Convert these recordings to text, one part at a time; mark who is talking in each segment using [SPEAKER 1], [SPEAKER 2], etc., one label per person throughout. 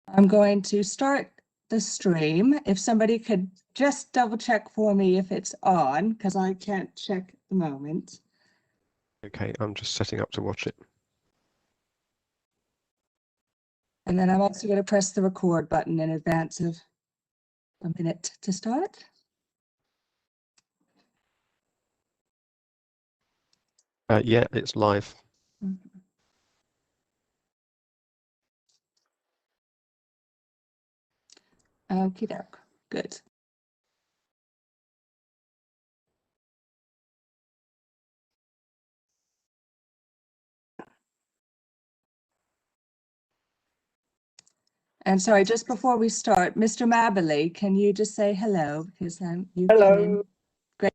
[SPEAKER 1] I'm going to start the stream. If somebody could just double check for me if it's on, because I can't check at the moment.
[SPEAKER 2] Okay, I'm just setting up to watch it.
[SPEAKER 1] And then I'm also going to press the record button in advance of a minute to start.
[SPEAKER 2] Yeah, it's live.
[SPEAKER 1] Okie doke, good. And sorry, just before we start, Mr. Maberley, can you just say hello? Because you
[SPEAKER 3] hello.
[SPEAKER 1] Come in. Great.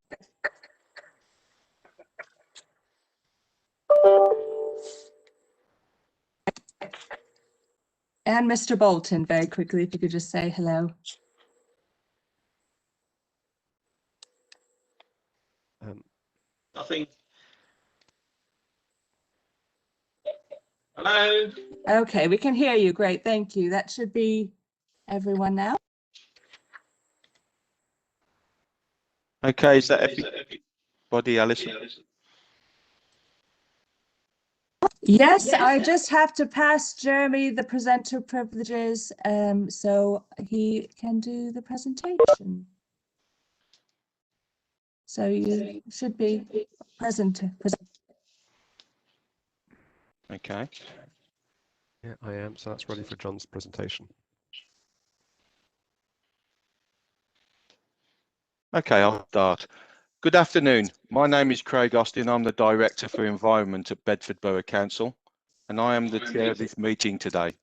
[SPEAKER 1] And Mr. Bolton, very quickly, if you could just say hello.
[SPEAKER 3] Nothing. Hello.
[SPEAKER 1] Okay, we can hear you. Great, thank you. That should be everyone now.
[SPEAKER 3] Okay, is that everybody, Alison?
[SPEAKER 1] Yes, I just have to pass Jeremy the presenter privileges so he can do the presentation. So you should be present.
[SPEAKER 3] Okay.
[SPEAKER 2] Yeah, I am. So that's ready for John's presentation.
[SPEAKER 3] Okay, I'll start. Good afternoon. My name is Craig Austin. I'm the Director for Environment at Bedford Borough Council, and I am the chair of this meeting today.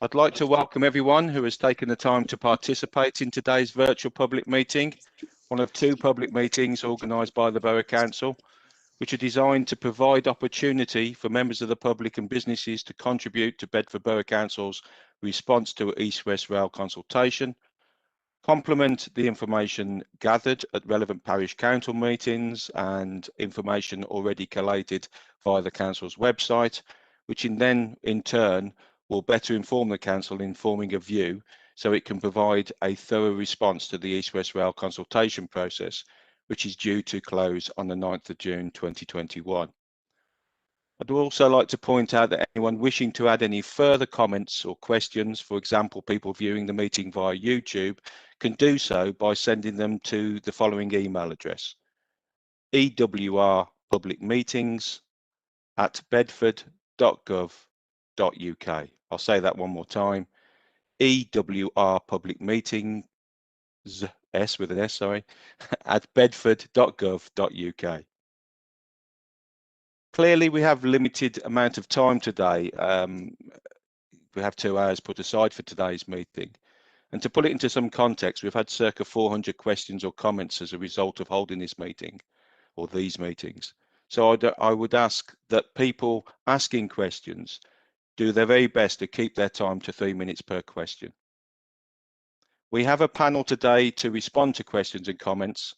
[SPEAKER 3] I'd like to welcome everyone who has taken the time to participate in today's virtual public meeting, one of two public meetings organised by the Borough Council, which are designed to provide opportunity for members of the public and businesses to contribute to Bedford Borough Council's response to East-West Rail consultation, complement the information gathered at relevant parish council meetings and information already collated via the council's website, which in turn will better inform the council in forming a view so it can provide a thorough response to the East-West Rail consultation process, which is due to close on the 9th of June 2021. I'd also like to point out that anyone wishing to add any further comments or questions, for example, people viewing the meeting via YouTube, can do so by sending them to the following email address: ewrpublicmeetings@bedford.gov.uk. I'll say that one more time: ewrpublicmeetings, S with an S, sorry, at bedford.gov.uk. Clearly, we have limited amount of time today. We have 2 hours put aside for today's meeting. And to put it into some context, we've had circa 400 questions or comments as a result of holding this meeting or these meetings. So I would ask that people asking questions do their very best to keep their time to 3 minutes per question. We have a panel today to respond to questions and comments.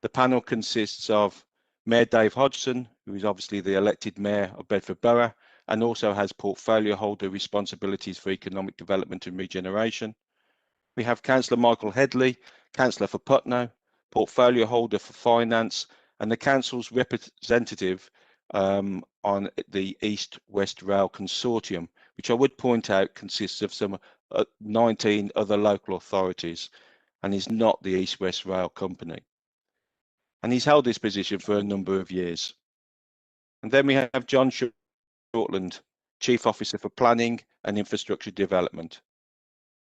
[SPEAKER 3] The panel consists of Mayor Dave Hodgson, who is obviously the elected Mayor of Bedford Borough and also has portfolio holder responsibilities for economic development and regeneration. We have Councillor Michael Headley, Councillor for Putney, portfolio holder for finance, and the Council's representative on the East-West Rail Consortium, which I would point out consists of some 19 other local authorities and is not the East-West Rail Company. And he's held this position for a number of years. And then we have John Shortland, Chief Officer for Planning and Infrastructure Development.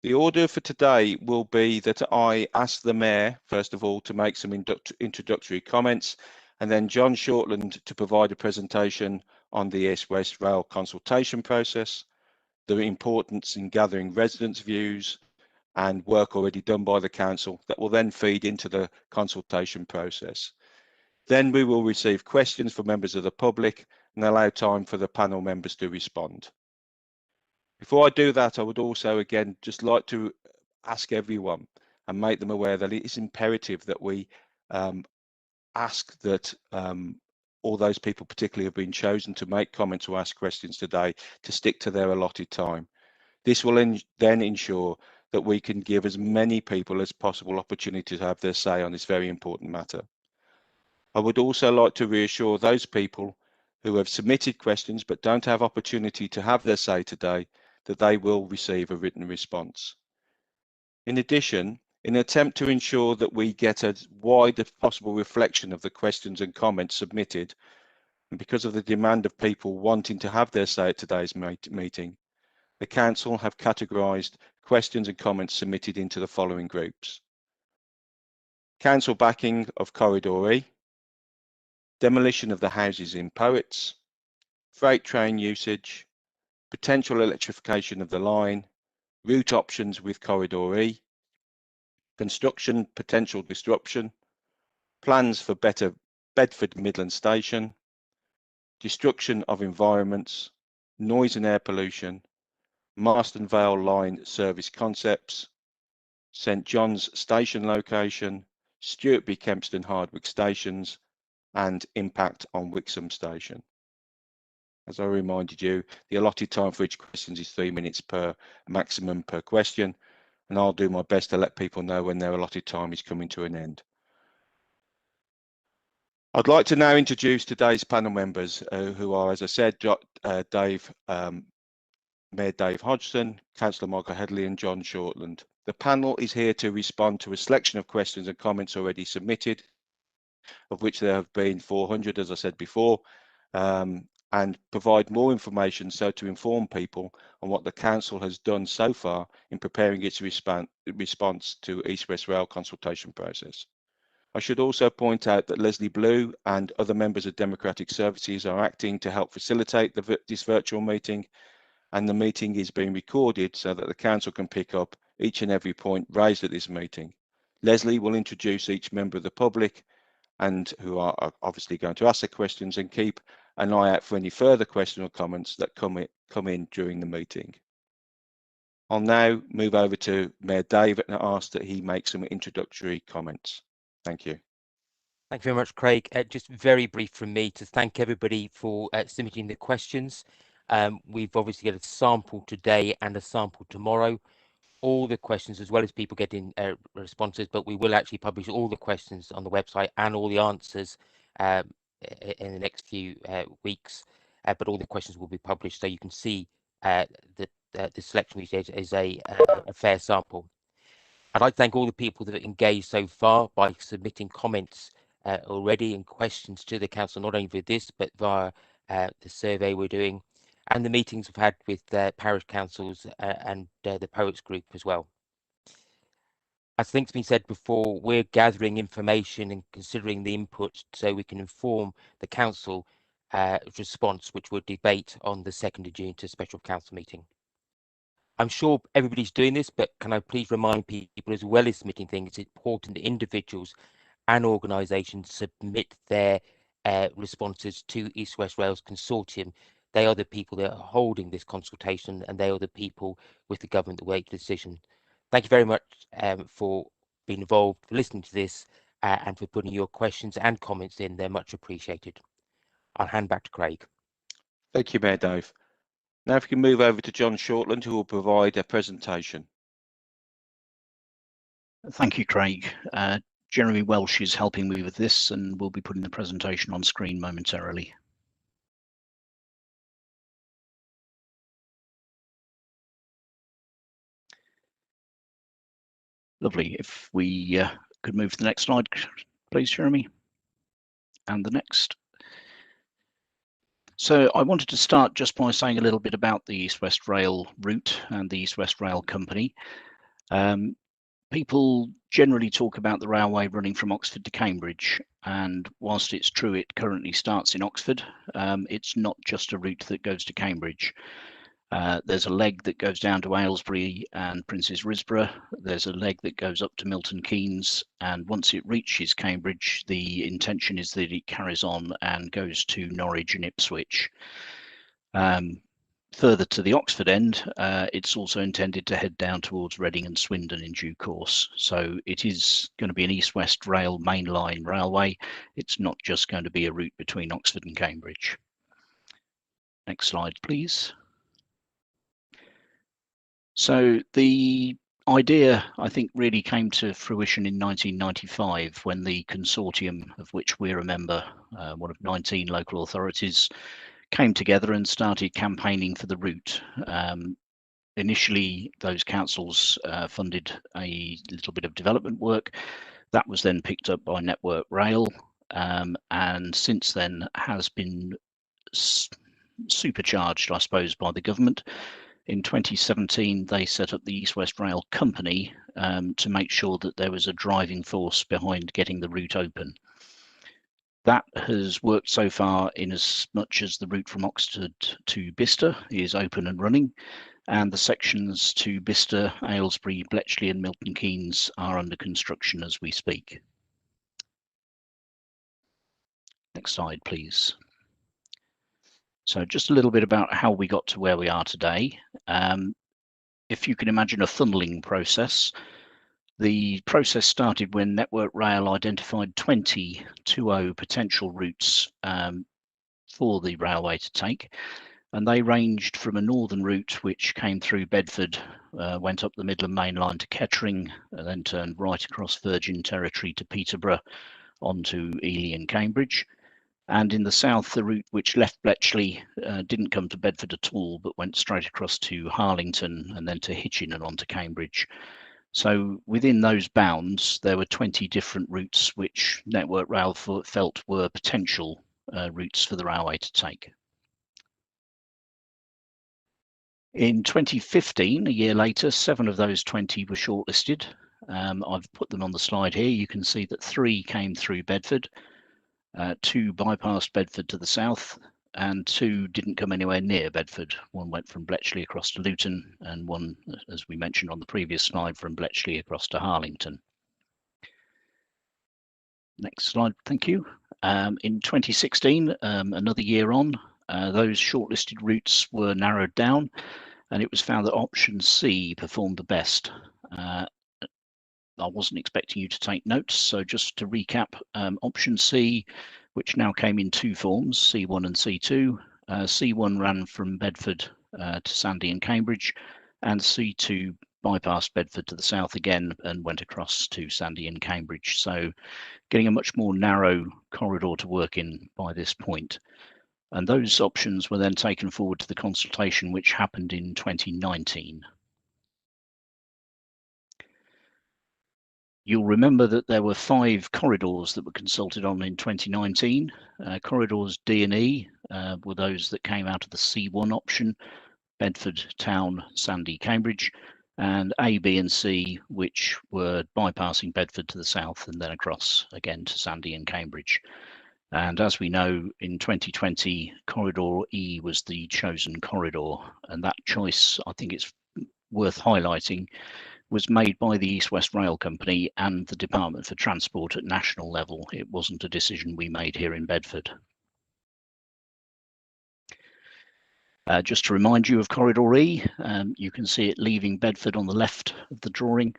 [SPEAKER 3] The order for today will be that I ask the Mayor, first of all, to make some introductory comments, and then John Shortland to provide a presentation on the East-West Rail consultation process, the importance in gathering residents' views, and work already done by the Council that will then feed into the consultation process. Then we will receive questions from members of the public and allow time for the panel members to respond. Before I do that, I would also again just like to ask everyone and make them aware that it is imperative that we ask that all those people particularly have been chosen to make comments or ask questions today to stick to their allotted time. This will then ensure that we can give as many people as possible opportunity to have their say on this very important matter. I would also like to reassure those people who have submitted questions but don't have opportunity to have their say today that they will receive a written response. In addition, in an attempt to ensure that we get a wide as possible reflection of the questions and comments submitted, and because of the demand of people wanting to have their say at today's meeting, the Council have categorised questions and comments submitted into the following groups: Council backing of Corridor E, demolition of the houses in Poets, freight train usage, potential electrification of the line, route options with Corridor E, construction potential disruption, plans for better Bedford Midland Station, destruction of environments, noise and air pollution, Marston Vale line service concepts, St John's station location, Stuartby Kempston Hardwick stations, and impact on Wiksums station. As I reminded you, the allotted time for each question is 3 minutes per maximum per question, and I'll do my best to let people know when their allotted time is coming to an end. I'd like to now introduce today's panel members, who are, as I said, Mayor Dave Hodgson, Councillor Michael Headley and John Shortland. The panel is here to respond to a selection of questions and comments already submitted, of which there have been 400, as I said before, and provide more information so to inform people on what the Council has done so far in preparing its response to East West Rail consultation process. I should also point out that Leslie Blue and other members of Democratic Services are acting to help facilitate this virtual meeting, and the meeting is being recorded so that the Council can pick up each and every point raised at this meeting. Leslie will introduce each member of the public and who are obviously going to ask the questions, and keep an eye out for any further questions or comments that come in during the meeting. I'll now move over to Mayor Dave and ask that he make some introductory comments. Thank you.
[SPEAKER 4] Thank you very much, Craig. Just very brief from me to thank everybody for submitting the questions. We've obviously got a sample today and a sample tomorrow. All the questions, as well as people getting responses, but we will actually publish all the questions on the website and all the answers in the next few weeks. But all the questions will be published, so you can see that the selection we did is a fair sample. I'd like to thank all the people that have engaged so far by submitting comments already and questions to the Council, not only for this, but via the survey we're doing and the meetings we've had with parish councils and the Poets group as well. As I think's been said before, we're gathering information and considering the input so we can inform the Council response, which we'll debate on the 2nd of June to a special Council meeting. I'm sure everybody's doing this, but can I please remind people, as well as submitting things, it's important that individuals and organisations submit their responses to East West Rail's consortium. They are the people that are holding this consultation, and they are the people with the government that make the decision. Thank you very much for being involved, for listening to this, and for putting your questions and comments in. They're much appreciated. I'll hand back to Craig.
[SPEAKER 3] Thank you, Mayor Dave. Now if we can move over to John Shortland, who will provide a presentation.
[SPEAKER 5] Thank you, Craig. Jeremy Welsh is helping me with this, and we'll be putting the presentation on screen momentarily. Lovely. If we could move to the next slide, please, Jeremy. And the next. So I wanted to start just by saying a little bit about the East West Rail route and the East West Rail Company. People generally talk about the railway running from Oxford to Cambridge, and whilst it's true it currently starts in Oxford, it's not just a route that goes to Cambridge. There's a leg that goes down to Aylesbury and Princes Risborough. There's a leg that goes up to Milton Keynes, and once it reaches Cambridge, the intention is that it carries on and goes to Norwich and Ipswich. Further to the Oxford end, it's also intended to head down towards Reading and Swindon in due course. So it is going to be an East-West Rail mainline railway. It's not just going to be a route between Oxford and Cambridge. Next slide, please. So the idea, I think, really came to fruition in 1995 when the consortium, of which we're a member, one of 19 local authorities, came together and started campaigning for the route. Initially, those councils funded a little bit of development work. That was then picked up by Network Rail, and since then has been supercharged, I suppose, by the government. In 2017, they set up the East West Rail Company to make sure that there was a driving force behind getting the route open. That has worked so far in as much as the route from Oxford to Bicester is open and running, and the sections to Bicester, Aylesbury, Bletchley and Milton Keynes are under construction as we speak. Next slide, please. So just a little bit about how we got to where we are today. If you can imagine a funneling process, the process started when Network Rail identified 20 potential routes for the railway to take, and they ranged from a northern route which came through Bedford, went up the Midland Main Line to Kettering, and then turned right across Virgin Territory to Peterborough onto Ely and Cambridge. And in the south, the route which left Bletchley didn't come to Bedford at all, but went straight across to Harlington and then to Hitchin and on to Cambridge. So within those bounds, there were 20 different routes which Network Rail felt were potential routes for the railway to take. In 2015, a year later, 7 of those 20 were shortlisted. I've put them on the slide here. You can see that 3 came through Bedford, 2 bypassed Bedford to the south, and 2 didn't come anywhere near Bedford. One went from Bletchley across to Luton, and one, as we mentioned on the previous slide, from Bletchley across to Harlington. Next slide, thank you. In 2016, another year on, those shortlisted routes were narrowed down, and it was found that option C performed the best. I wasn't expecting you to take notes, so just to recap, option C, which now came in 2 forms, C1 and C2. C1 ran from Bedford to Sandy and Cambridge, and C2 bypassed Bedford to the south again and went across to Sandy and Cambridge. So getting a much more narrow corridor to work in by this point. And those options were then taken forward to the consultation, which happened in 2019. You'll remember that there were 5 corridors that were consulted on in 2019. Corridors D and E were those that came out of the C1 option, Bedford, Town, Sandy, Cambridge, and A, B and C, which were bypassing Bedford to the south and then across again to Sandy and Cambridge. And as we know, in 2020, Corridor E was the chosen corridor, and that choice, I think it's worth highlighting, was made by the East West Rail Company and the Department for Transport at national level. It wasn't a decision we made here in Bedford. Just to remind you of Corridor E, you can see it leaving Bedford on the left of the drawing,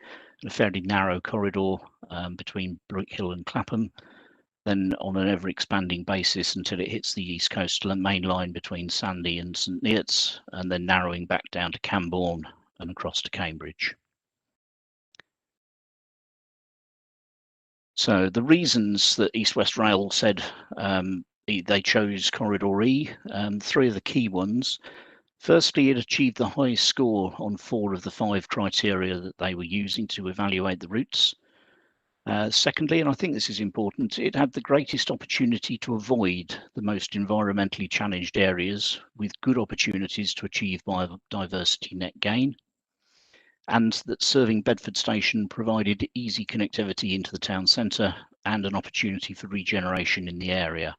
[SPEAKER 5] a fairly narrow corridor between Brickhill and Clapham, then on an ever-expanding basis until it hits the East Coast Main Line between Sandy and St Neots, and then narrowing back down to Camborne and across to Cambridge. So the reasons that East West Rail said they chose Corridor E, 3 of the key ones. Firstly, it achieved the highest score on 4 of the 5 criteria that they were using to evaluate the routes. Secondly, and I think this is important, it had the greatest opportunity to avoid the most environmentally challenged areas with good opportunities to achieve biodiversity net gain, and that serving Bedford Station provided easy connectivity into the town centre and an opportunity for regeneration in the area.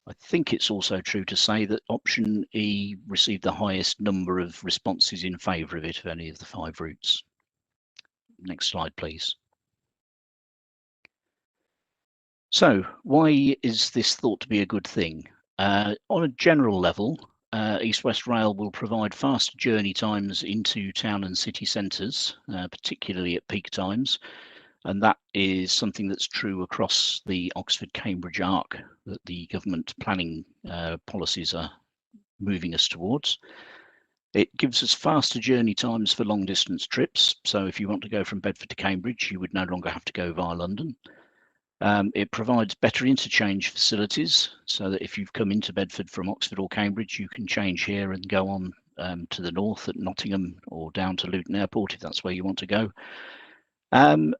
[SPEAKER 5] I think it's also true to say that option E received the highest number of responses in favour of it of any of the 5 routes. Next slide, please. So why is this thought to be a good thing? On a general level, East West Rail will provide faster journey times into town and city centres, particularly at peak times. And that is something that's true across the Oxford-Cambridge arc that the government planning policies are moving us towards. It gives us faster journey times for long distance trips. So if you want to go from Bedford to Cambridge, you would no longer have to go via London. It provides better interchange facilities so that if you've come into Bedford from Oxford or Cambridge, you can change here and go on to the north at Nottingham or down to Luton Airport if that's where you want to go. And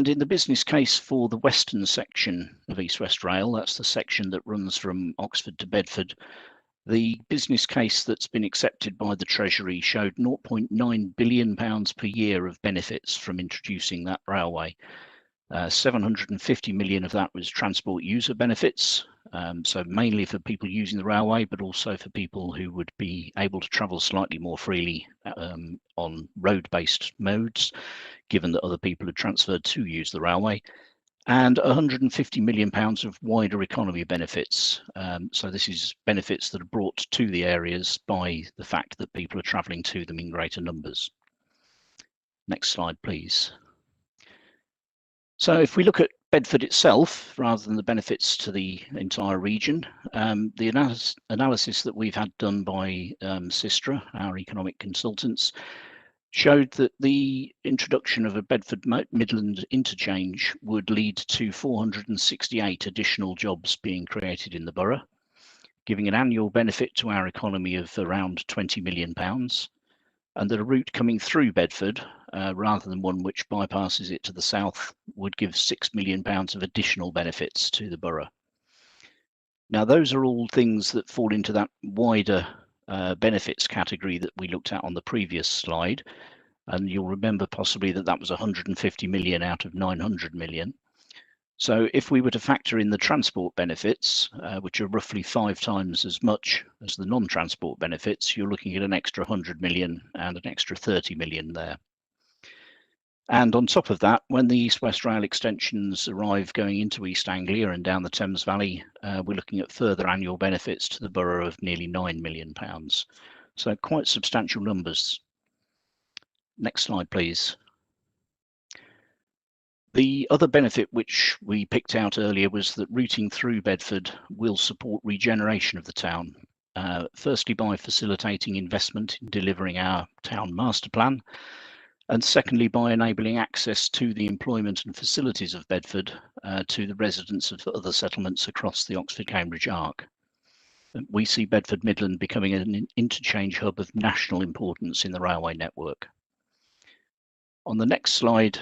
[SPEAKER 5] in the business case for the western section of East West Rail, that's the section that runs from Oxford to Bedford, the business case that's been accepted by the Treasury showed £0.9 billion per year of benefits from introducing that railway. 750 million of that was transport user benefits, so mainly for people using the railway, but also for people who would be able to travel slightly more freely on road-based modes, given that other people had transferred to use the railway, and £150 million of wider economy benefits. So this is benefits that are brought to the areas by the fact that people are travelling to them in greater numbers. Next slide, please. So if we look at Bedford itself, rather than the benefits to the entire region, the analysis that we've had done by Sistra, our economic consultants, showed that the introduction of a Bedford Midland interchange would lead to 468 additional jobs being created in the borough, giving an annual benefit to our economy of around £20 million, and that a route coming through Bedford, rather than one which bypasses it to the south, would give £6 million of additional benefits to the borough. Now, those are all things that fall into that wider benefits category that we looked at on the previous slide. And you'll remember possibly that that was 150 million out of 900 million. So if we were to factor in the transport benefits, which are roughly 5 times as much as the non-transport benefits, you're looking at an extra 100 million and an extra 30 million there. And on top of that, when the East West Rail extensions arrive going into East Anglia and down the Thames Valley, we're looking at further annual benefits to the borough of nearly £9 million. So quite substantial numbers. Next slide, please. The other benefit which we picked out earlier was that routing through Bedford will support regeneration of the town. Firstly, by facilitating investment in delivering our town master plan, and secondly, by enabling access to the employment and facilities of Bedford to the residents of other settlements across the Oxford-Cambridge arc. We see Bedford Midland becoming an interchange hub of national importance in the railway network. On the next slide,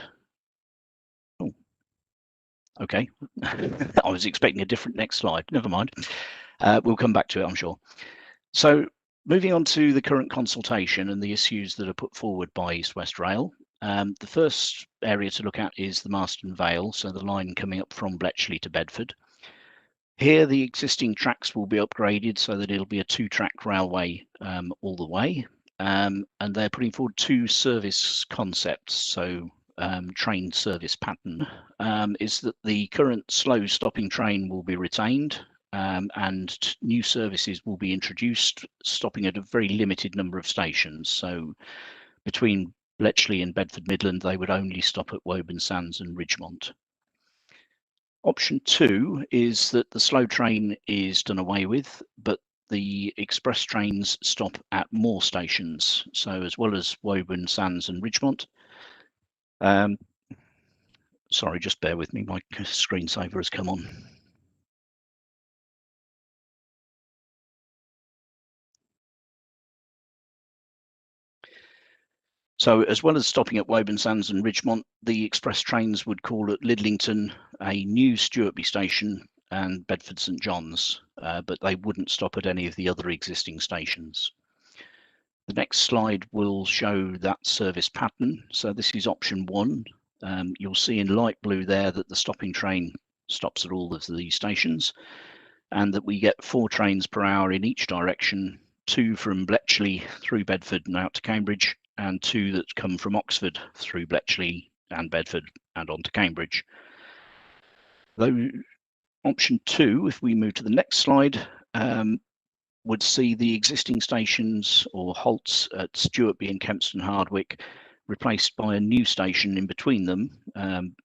[SPEAKER 5] okay, I was expecting a different next slide. Never mind. We'll come back to it, I'm sure. So moving on to the current consultation and the issues that are put forward by East West Rail. The first area to look at is the Marston Vale, so the line coming up from Bletchley to Bedford. Here, the existing tracks will be upgraded so that it'll be a 2-track railway all the way. And they're putting forward 2 service concepts. So train service pattern is that the current slow stopping train will be retained and new services will be introduced, stopping at a very limited number of stations. So between Bletchley and Bedford Midland, they would only stop at Woburn Sands and Ridgemont. Option 2 is that the slow train is done away with, but the express trains stop at more stations. So as well as Woburn Sands and Ridgemont, sorry, just bear with me, my screensaver has come on. So as well as stopping at Woburn Sands and Ridgemont, the express trains would call at Lidlington, a new Stewartby station, and Bedford St John's, but they wouldn't stop at any of the other existing stations. The next slide will show that service pattern. So this is option 1. You'll see in light blue there that the stopping train stops at all of the stations, and that we get 4 trains per hour in each direction, 2 from Bletchley through Bedford and out to Cambridge, and 2 that come from Oxford through Bletchley and Bedford and on to Cambridge. Though option 2, if we move to the next slide, would see the existing stations or halts at Stewartby and Kempston Hardwick replaced by a new station in between them,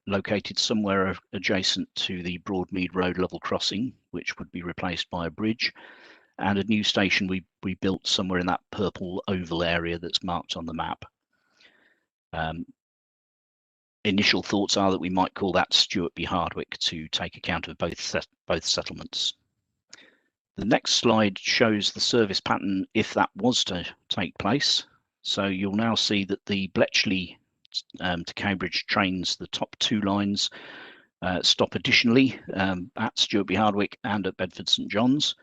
[SPEAKER 5] located somewhere adjacent to the Broadmead Road level crossing, which would be replaced by a bridge. and a new station we built somewhere in that purple oval area that's marked on the map. Initial thoughts are that we might call that Stuart B. Hardwick to take account of both settlements. The next slide shows the service pattern if that was to take place. So you'll now see that the Bletchley to Cambridge trains, the top 2 lines, stop additionally at Stuart B. Hardwick and at Bedford St John's,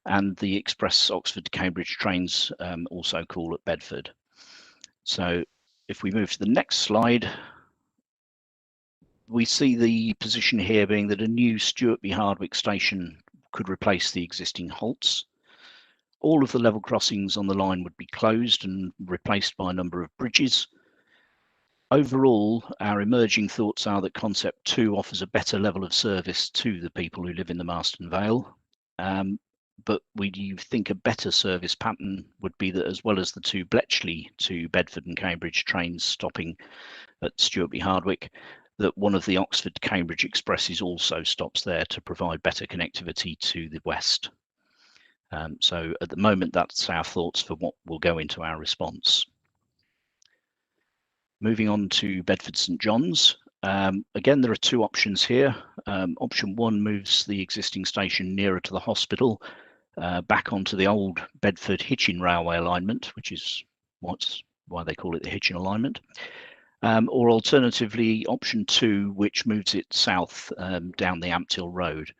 [SPEAKER 5] and the express Oxford to Cambridge trains also call at Bedford. So if we move to the next slide, we see the position here being that a new Stuart B. Hardwick station could replace the existing halts. All of the level crossings on the line would be closed and replaced by a number of bridges. Overall, our emerging thoughts are that Concept 2 offers a better level of service to the people who live in the Marston Vale. But we do think a better service pattern would be that, as well as the 2 Bletchley to Bedford and Cambridge trains stopping at Stuart B. Hardwick, that one of the Oxford to Cambridge expresses also stops there to provide better connectivity to the west. So at the moment, that's our thoughts for what will go into our response. Moving on to Bedford St John's. Again, there are 2 options here. Option 1 moves the existing station nearer to the hospital, back onto the old Bedford Hitchin railway alignment, which is why they call it the Hitchin alignment. Or alternatively, option 2, which moves it south down the Ampthill Road.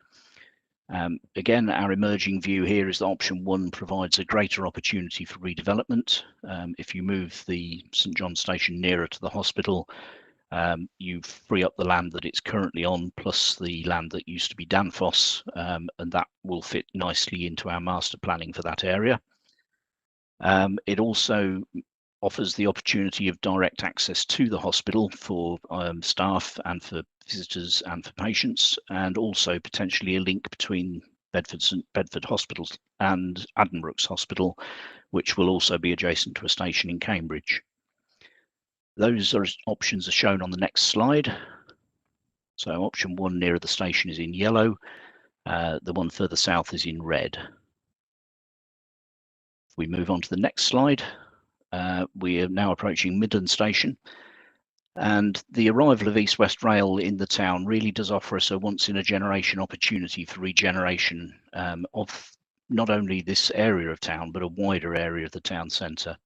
[SPEAKER 5] Again, our emerging view here is that option 1 provides a greater opportunity for redevelopment. If you move the St John's station nearer to the hospital, you free up the land that it's currently on, plus the land that used to be Danfoss, and that will fit nicely into our master planning for that area. It also offers the opportunity of direct access to the hospital for staff and for visitors and for patients, and also potentially a link between Bedford Hospital and Addenbrooke's Hospital, which will also be adjacent to a station in Cambridge. Those options are shown on the next slide. So option 1 nearer the station is in yellow, the one further south is in red. If we move on to the next slide, we are now approaching Midland Station, and the arrival of East West Rail in the town really does offer us a once-in-a-generation opportunity for regeneration of not only this area of town, but a wider area of the town centre.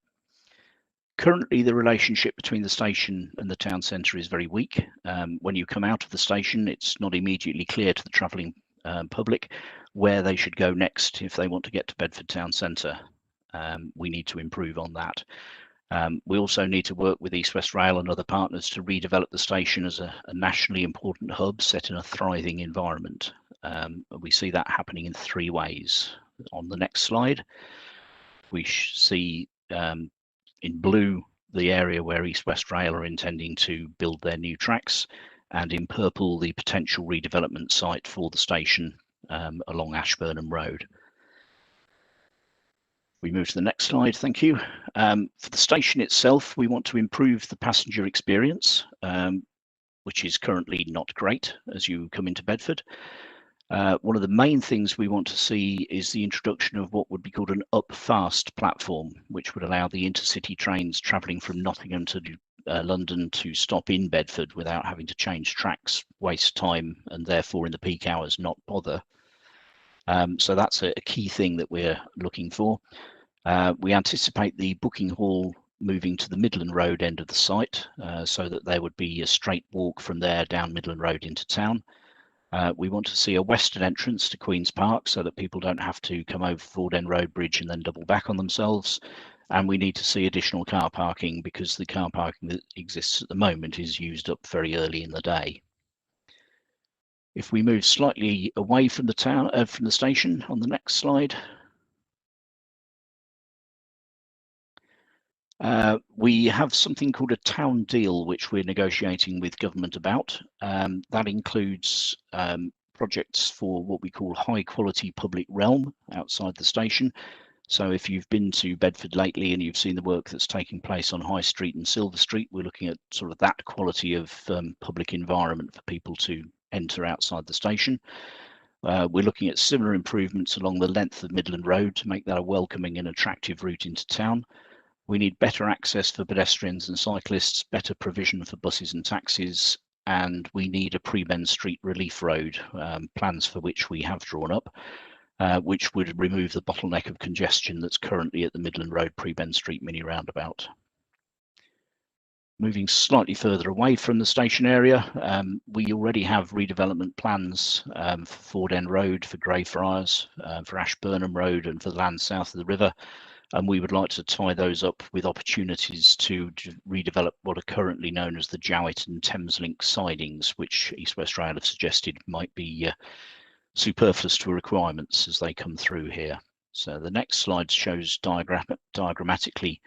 [SPEAKER 5] Currently, the relationship between the station and the town centre is very weak. When you come out of the station, it's not immediately clear to the travelling public where they should go next if they want to get to Bedford town centre. We need to improve on that. We also need to work with East West Rail and other partners to redevelop the station as a nationally important hub set in a thriving environment. We see that happening in 3 ways. On the next slide, we see in blue the area where East West Rail are intending to build their new tracks, and in purple the potential redevelopment site for the station along Ashburnham Road. We move to the next slide, thank you. For the station itself, we want to improve the passenger experience, which is currently not great as you come into Bedford. One of the main things we want to see is the introduction of what would be called an up-fast platform, which would allow the intercity trains travelling from Nottingham to London to stop in Bedford without having to change tracks, waste time, and therefore in the peak hours not bother. So that's a key thing that we're looking for. We anticipate the booking hall moving to the Midland Road end of the site, so that there would be a straight walk from there down Midland Road into town. We want to see a western entrance to Queen's Park so that people don't have to come over Ford End Road Bridge and then double back on themselves. And we need to see additional car parking because the car parking that exists at the moment is used up very early in the day. If we move slightly away from the town, from the station on the next slide, we have something called a town deal, which we're negotiating with government about. That includes projects for what we call high quality public realm outside the station. So if you've been to Bedford lately and you've seen the work that's taking place on High Street and Silver Street, we're looking at sort of that quality of public environment for people to enter outside the station. We're looking at similar improvements along the length of Midland Road to make that a welcoming and attractive route into town. We need better access for pedestrians and cyclists, better provision for buses and taxis, and we need a Prebend Street relief road, plans for which we have drawn up, which would remove the bottleneck of congestion that's currently at the Midland Road Prebend Street mini roundabout. Moving slightly further away from the station area, we already have redevelopment plans for Ford End Road, for Greyfriars, for Ashburnham Road and for the land south of the river. And we would like to tie those up with opportunities to redevelop what are currently known as the Jowett and Thameslink sidings, which East West Rail have suggested might be superfluous to requirements as they come through here. So the next slide shows diagrammatically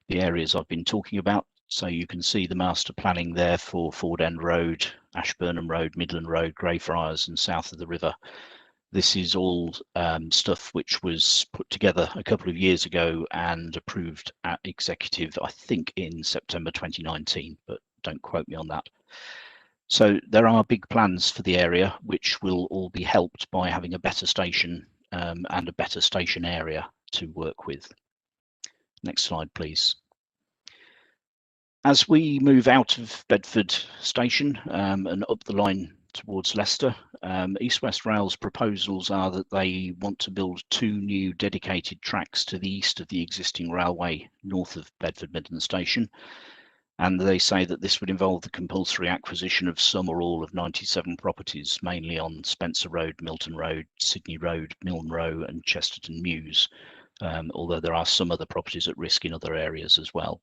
[SPEAKER 5] the areas I've been talking about. So you can see the master planning there for Ford End Road, Ashburnham Road, Midland Road, Greyfriars and south of the river. This is all stuff which was put together a couple of years ago and approved at executive, I think in September 2019, but don't quote me on that. So there are big plans for the area, which will all be helped by having a better station and a better station area to work with. Next slide, please. As we move out of Bedford Station and up the line towards Leicester, East West Rail's proposals are that they want to build 2 new dedicated tracks to the east of the existing railway north of Bedford Midland Station. And they say that this would involve the compulsory acquisition of some or all of 97 properties, mainly on Spencer Road, Milton Road, Sydney Road, Milne Row and Chesterton Mews, although there are some other properties at risk in other areas as well.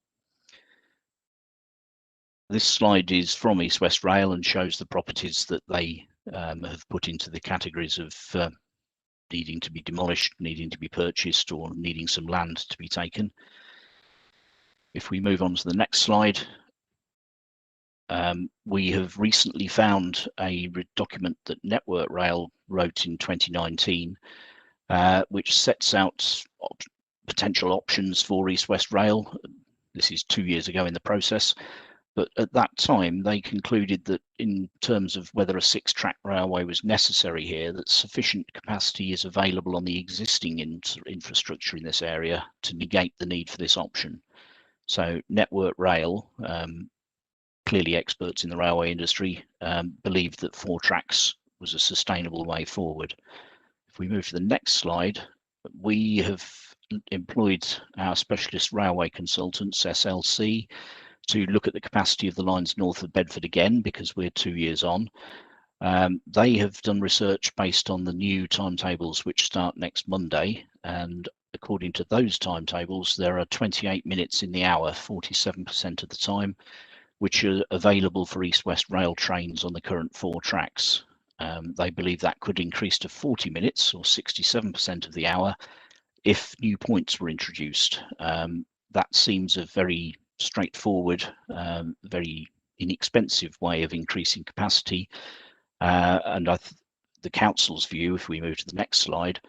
[SPEAKER 5] This slide is from East West Rail and shows the properties that they have put into the categories of needing to be demolished, needing to be purchased, or needing some land to be taken. If we move on to the next slide, we have recently found a document that Network Rail wrote in 2019, which sets out potential options for East West Rail. This is 2 years ago in the process. But at that time, they concluded that in terms of whether a 6-track railway was necessary here, that sufficient capacity is available on the existing infrastructure in this area to negate the need for this option. So Network Rail, clearly experts in the railway industry, believed that 4 tracks was a sustainable way forward. If we move to the next slide, we have employed our specialist railway consultants, SLC, to look at the capacity of the lines north of Bedford again, because we're 2 years on. They have done research based on the new timetables which start next Monday, and according to those timetables, there are 28 minutes in the hour, 47% of the time, which are available for East West Rail trains on the current 4 tracks. They believe that could increase to 40 minutes or 67% of the hour if new points were introduced. That seems a very straightforward, very inexpensive way of increasing capacity. And the council's view, if we move to the next slide,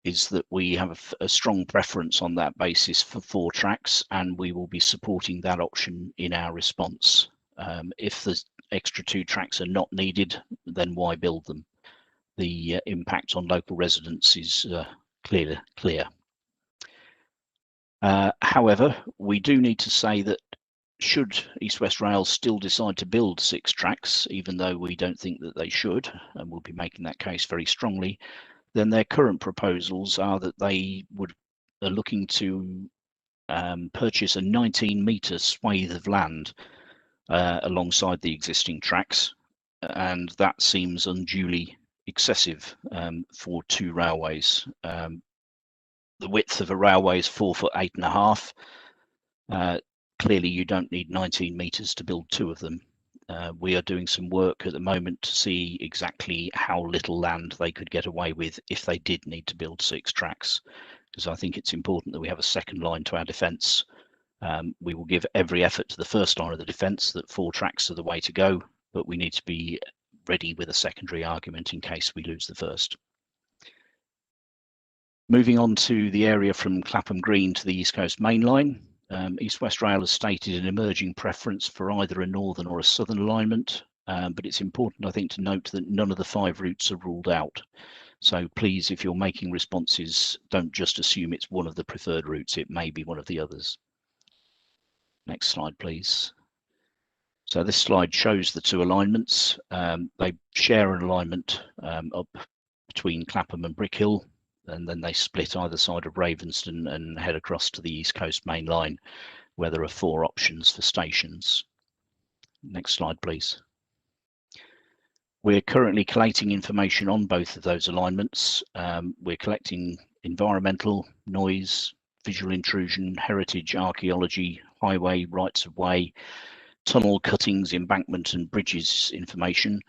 [SPEAKER 5] is that we have a strong preference on that basis for 4 tracks, and we will be supporting that option in our response. If the extra 2 tracks are not needed, then why build them? The impact on local residents is clear. However, we do need to say that should East West Rail still decide to build 6 tracks, even though we don't think that they should, and we'll be making that case very strongly, then their current proposals are that they are looking to purchase a 19-metre swathe of land alongside the existing tracks, and that seems unduly excessive for 2 railways. The width of a railway is 4 foot 8.5. Clearly, you don't need 19 metres to build 2 of them. We are doing some work at the moment to see exactly how little land they could get away with if they did need to build 6 tracks, because I think it's important that we have a second line to our defence. We will give every effort to the first line of the defence that 4 tracks are the way to go, but we need to be ready with a secondary argument in case we lose the first. Moving on to the area from Clapham Green to the East Coast Main Line, East West Rail has stated an emerging preference for either a northern or a southern alignment. but it's important, I think, to note that none of the 5 routes are ruled out. So please, if you're making responses, don't just assume it's one of the preferred routes. It may be one of the others. Next slide, please. So this slide shows the 2 alignments. They share an alignment up between Clapham and Brickhill, and then they split either side of Ravenston and head across to the East Coast Main Line, where there are 4 options for stations. Next slide, please. We're currently collating information on both of those alignments. We're collecting environmental, noise, visual intrusion, heritage, archaeology, highway, rights of way, tunnel cuttings, embankment and bridges information.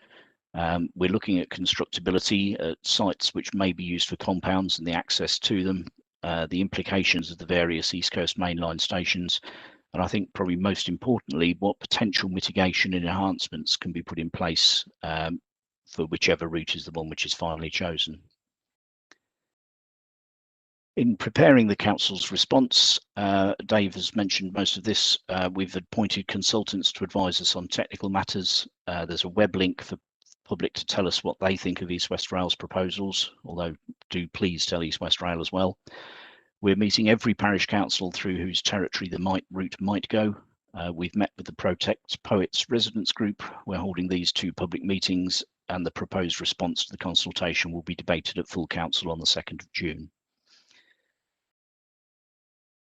[SPEAKER 5] We're looking at constructability at sites which may be used for compounds and the access to them, the implications of the various East Coast Main Line stations, and I think probably most importantly, what potential mitigation and enhancements can be put in place for whichever route is the one which is finally chosen. In preparing the council's response, Dave has mentioned most of this. We've appointed consultants to advise us on technical matters. There's a web link for public to tell us what they think of East West Rail's proposals, although do please tell East West Rail as well. We're meeting every parish council through whose territory the route might go. We've met with the Protect Poets residents group. We're holding these 2 public meetings, and the proposed response to the consultation will be debated at full council on the 2nd of June.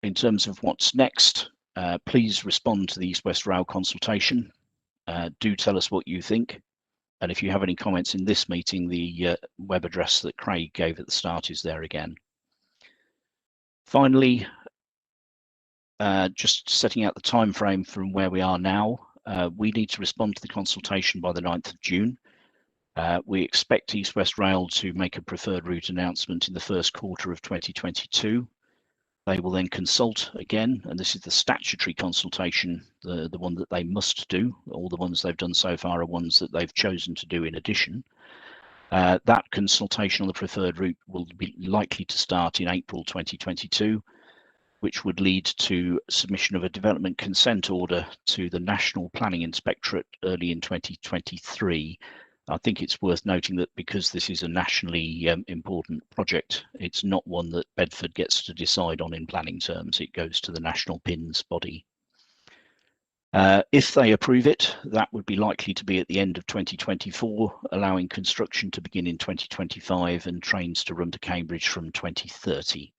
[SPEAKER 5] In terms of what's next, please respond to the East West Rail consultation. Do tell us what you think. And if you have any comments in this meeting, the web address that Craig gave at the start is there again. Finally, just setting out the time frame from where we are now, we need to respond to the consultation by the 9th of June. We expect East West Rail to make a preferred route announcement in the first quarter of 2022. They will then consult again, and this is the statutory consultation, the one that they must do. All the ones they've done so far are ones that they've chosen to do in addition. That consultation on the preferred route will be likely to start in April 2022, which would lead to submission of a development consent order to the National Planning Inspectorate early in 2023. I think it's worth noting that because this is a nationally important project, it's not one that Bedford gets to decide on in planning terms. It goes to the National PINS body. If they approve it, that would be likely to be at the end of 2024, allowing construction to begin in 2025 and trains to run to Cambridge from 2030.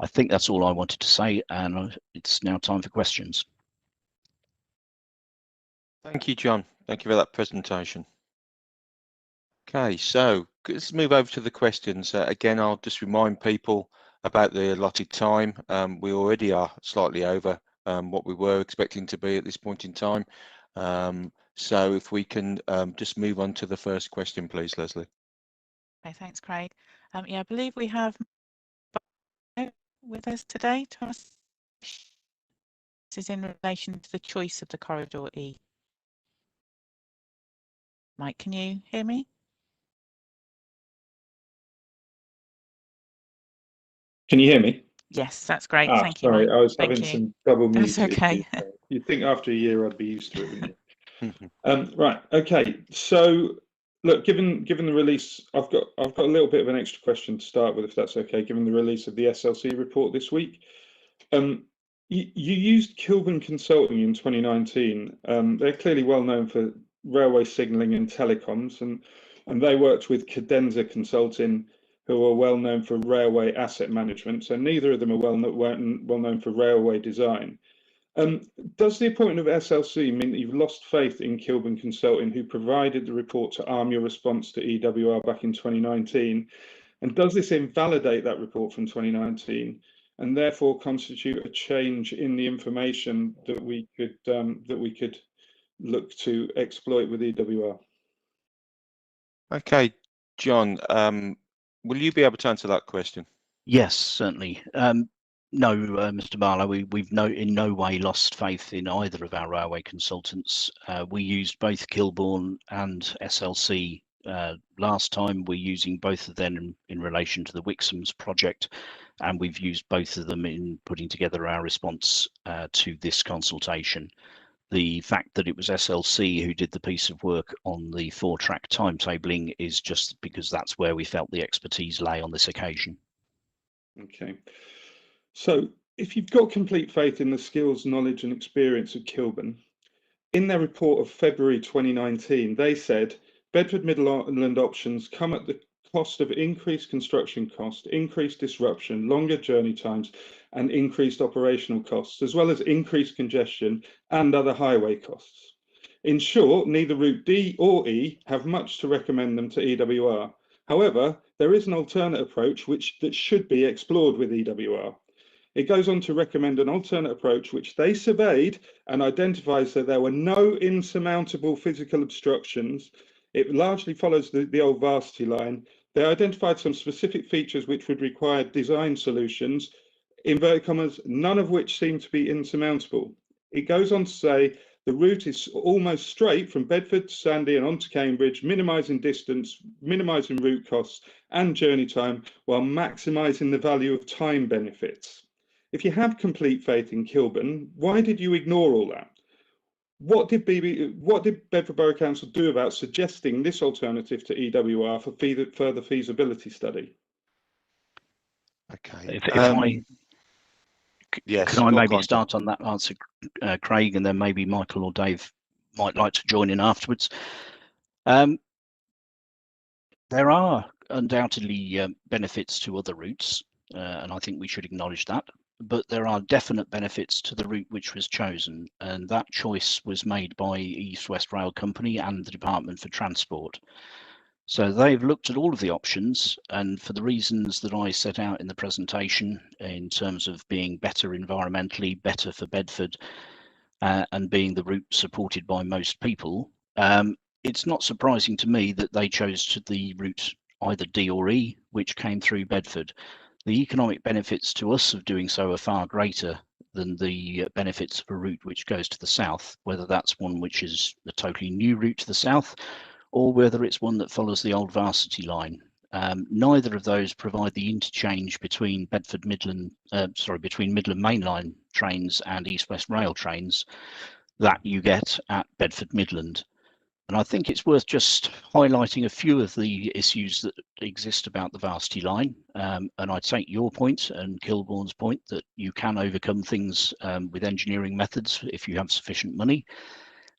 [SPEAKER 5] I think that's all I wanted to say, and it's now time for questions.
[SPEAKER 3] Thank you, John. Thank you for that presentation. Okay, so let's move over to the questions. Again, I'll just remind people about the allotted time. We already are slightly over what we were expecting to be at this point in time. So if we can just move on to the first question, please, Leslie.
[SPEAKER 6] Okay, thanks, Craig. Yeah, I believe we have with us today to ask. This is in relation to the choice of the corridor E. Mike, can you hear me?
[SPEAKER 7] Can you hear me?
[SPEAKER 6] Yes, that's great. Thank you.
[SPEAKER 7] Sorry,
[SPEAKER 6] Mike.
[SPEAKER 7] I was
[SPEAKER 6] Thank
[SPEAKER 7] having
[SPEAKER 6] you.
[SPEAKER 7] some double mute.
[SPEAKER 6] That's okay.
[SPEAKER 7] You'd think after a year I'd be used to it, wouldn't you? Right. Okay. So, look, given the release, I've got a little bit of an extra question to start with, if that's okay. Given the release of the SLC report this week, you used Kilburn Consulting in 2019. They're clearly well known for railway signalling and telecoms, and they worked with Cadenza Consulting, who are well known for railway asset management. So neither of them are well known for railway design. Does the appointment of SLC mean that you've lost faith in Kilburn Consulting, who provided the report to arm your response to EWR back in 2019? And does this invalidate that report from 2019, and therefore constitute a change in the information that we could look to exploit with EWR?
[SPEAKER 3] Okay, John, will you be able to answer that question?
[SPEAKER 5] Yes, certainly. No, Mr. Barlow, we've in no way lost faith in either of our railway consultants. We used both Kilburn and SLC last time. We're using both of them in relation to the Wiksums project, and we've used both of them in putting together our response to this consultation. The fact that it was SLC who did the piece of work on the 4-track timetabling is just because that's where we felt the expertise lay on this occasion.
[SPEAKER 7] Okay. So if you've got complete faith in the skills, knowledge and experience of Kilburn, in their report of February 2019, they said Bedford Midland options come at the cost of increased construction cost, increased disruption, longer journey times, and increased operational costs, as well as increased congestion and other highway costs. In short, neither route D or E have much to recommend them to EWR. However, there is an alternate approach that should be explored with EWR. It goes on to recommend an alternate approach which they surveyed and identifies that there were no insurmountable physical obstructions. It largely follows the old Varsity Line. They identified some specific features which would require design solutions, inverted commas, none of which seem to be insurmountable. It goes on to say the route is almost straight from Bedford to Sandy and onto Cambridge, minimising distance, minimising route costs and journey time, while maximising the value of time benefits. If you have complete faith in Kilburn, why did you ignore all that? What did Bedford Borough Council do about suggesting this alternative to EWR for further feasibility study?
[SPEAKER 3] Okay. Yes,
[SPEAKER 5] can I maybe
[SPEAKER 3] on.
[SPEAKER 5] start on that answer, Craig, and then maybe Michael or Dave might like to join in afterwards. There are undoubtedly benefits to other routes, and I think we should acknowledge that. But there are definite benefits to the route which was chosen, and that choice was made by East West Rail Company and the Department for Transport. So they've looked at all of the options, and for the reasons that I set out in the presentation, in terms of being better environmentally, better for Bedford, and being the route supported by most people, it's not surprising to me that they chose the route either D or E, which came through Bedford. The economic benefits to us of doing so are far greater than the benefits of a route which goes to the south, whether that's one which is a totally new route to the south, or whether it's one that follows the old Varsity Line. Neither of those provide the interchange between between Midland Main Line trains and East West Rail trains that you get at Bedford Midland. And I think it's worth just highlighting a few of the issues that exist about the Varsity Line. And I take your point and Kilbourne's point that you can overcome things with engineering methods if you have sufficient money.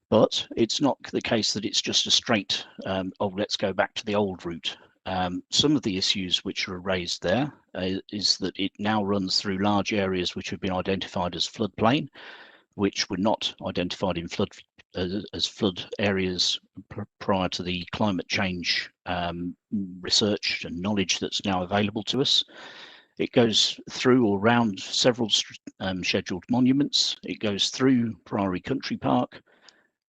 [SPEAKER 5] But it's not the case that it's just a straight, let's go back to the old route. Some of the issues which are raised there is that it now runs through large areas which have been identified as floodplain, which were not identified in as flood areas prior to the climate change research and knowledge that's now available to us. It goes through or around several scheduled monuments. It goes through Priory Country Park.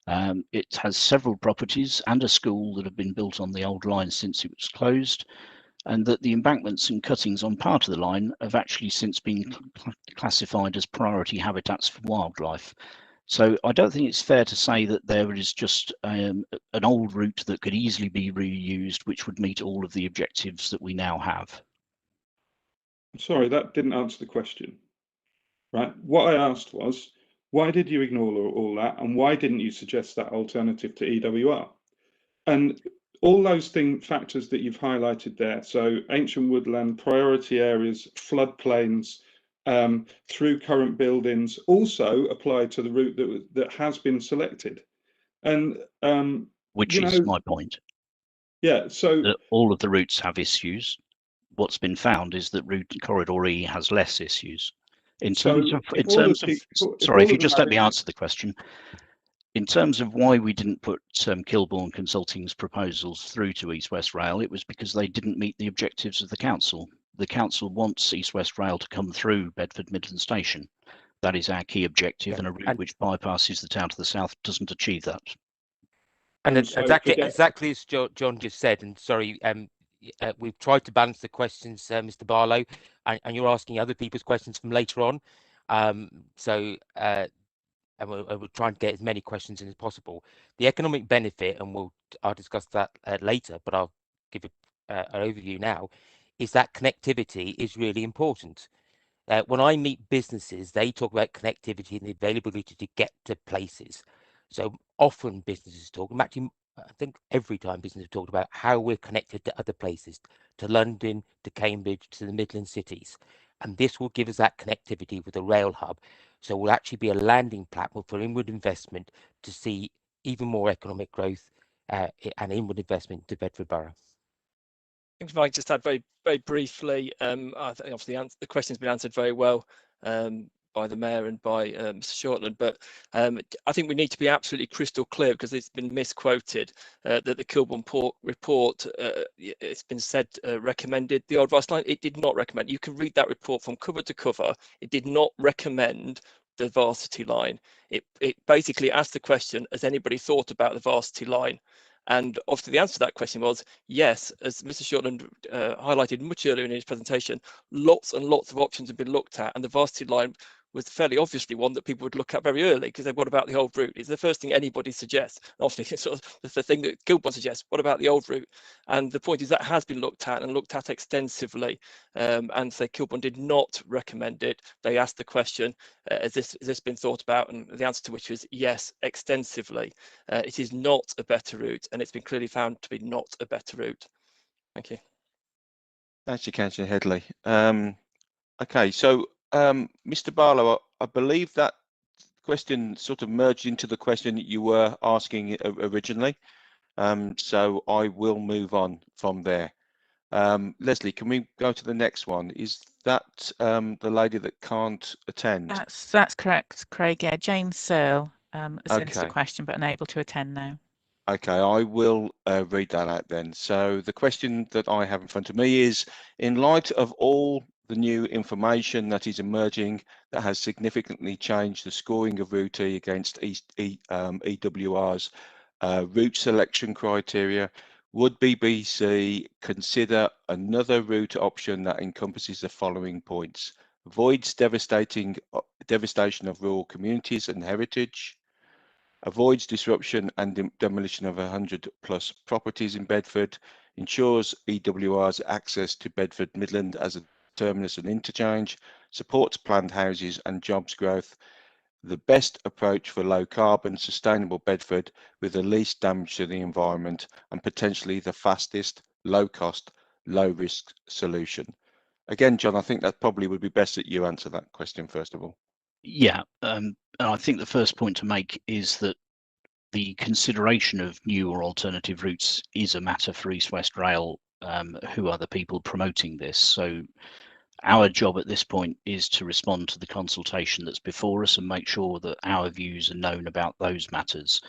[SPEAKER 5] It has several properties and a school that have been built on the old line since it was closed, and that the embankments and cuttings on part of the line have actually since been classified as priority habitats for wildlife. So I don't think it's fair to say that there is just an old route that could easily be reused, which would meet all of the objectives that we now have.
[SPEAKER 7] Sorry, that didn't answer the question. Right. What I asked was, why did you ignore all that, and why didn't you suggest that alternative to EWR? And all those factors that you've highlighted there, so ancient woodland, priority areas, floodplains, through current buildings, also apply to the route that has been selected. And
[SPEAKER 5] which is my point.
[SPEAKER 7] Yeah, so
[SPEAKER 5] that all of the routes have issues. What's been found is that route corridor E has less issues. If you just let me answer the question. In terms of why we didn't put Kilbourne Consulting's proposals through to East West Rail, it was because they didn't meet the objectives of the council. The council wants East West Rail to come through Bedford Midland Station. That is our key objective, and a route which bypasses the town to the south doesn't achieve that.
[SPEAKER 4] And exactly as John just said, and sorry, we've tried to balance the questions, Mr. Barlow, and you're asking other people's questions from later on. And we'll try and get as many questions in as possible. The economic benefit, and I'll discuss that later, but I'll give an overview now, is that connectivity is really important. When I meet businesses, they talk about connectivity and the availability to get to places. So often businesses talk, and actually, I think every time businesses talk about how we're connected to other places, to London, to Cambridge, to the Midland cities. And this will give us that connectivity with a rail hub. So it will actually be a landing platform for inward investment to see even more economic growth and inward investment to Bedford Borough.
[SPEAKER 8] If I just add very briefly, I think obviously the question's been answered very well by the Mayor and by Mr Shortland, but I think we need to be absolutely crystal clear, because it's been misquoted, that the Kilburn report, it's been said recommended the old Varsity Line. It did not recommend. You can read that report from cover to cover. It did not recommend the Varsity Line. It basically asked the question, has anybody thought about the Varsity Line? And obviously the answer to that question was yes, as Mr Shortland highlighted much earlier in his presentation, lots and lots of options have been looked at, and the Varsity Line was fairly obviously one that people would look at very early, because what about the old route? It's the first thing anybody suggests. Obviously, it's sort of the thing that Kilburn suggests. What about the old route? And the point is that has been looked at and looked at extensively. And so Kilburn did not recommend it. They asked the question, has this been thought about? And the answer to which was yes, extensively. It is not a better route, and it's been clearly found to be not a better route. Thank you.
[SPEAKER 3] Thank you, Councillor Headley. Okay, so Mr. Barlow, I believe that question sort of merged into the question that you were asking originally. So I will move on from there. Leslie, can we go to the next one? Is that the lady that can't attend?
[SPEAKER 6] That's correct, Craig. Yeah, Jane Searle has sent us a
[SPEAKER 3] Okay.
[SPEAKER 6] question but unable to attend now.
[SPEAKER 3] Okay, I will read that out then. So the question that I have in front of me is, in light of all the new information that is emerging that has significantly changed the scoring of Route E against EWR's route selection criteria, would BBC consider another route option that encompasses the following points? Avoids devastation of rural communities and heritage, avoids disruption and demolition of 100+ properties in Bedford, ensures EWR's access to Bedford Midland as a terminus and interchange, supports planned houses and jobs growth, the best approach for low carbon, sustainable Bedford with the least damage to the environment, and potentially the fastest, low cost, low risk solution. Again, John, I think that probably would be best that you answer that question first of all.
[SPEAKER 5] Yeah, and I think the first point to make is that the consideration of new or alternative routes is a matter for East West Rail, who are the people promoting this. So our job at this point is to respond to the consultation that's before us and make sure that our views are known about those matters.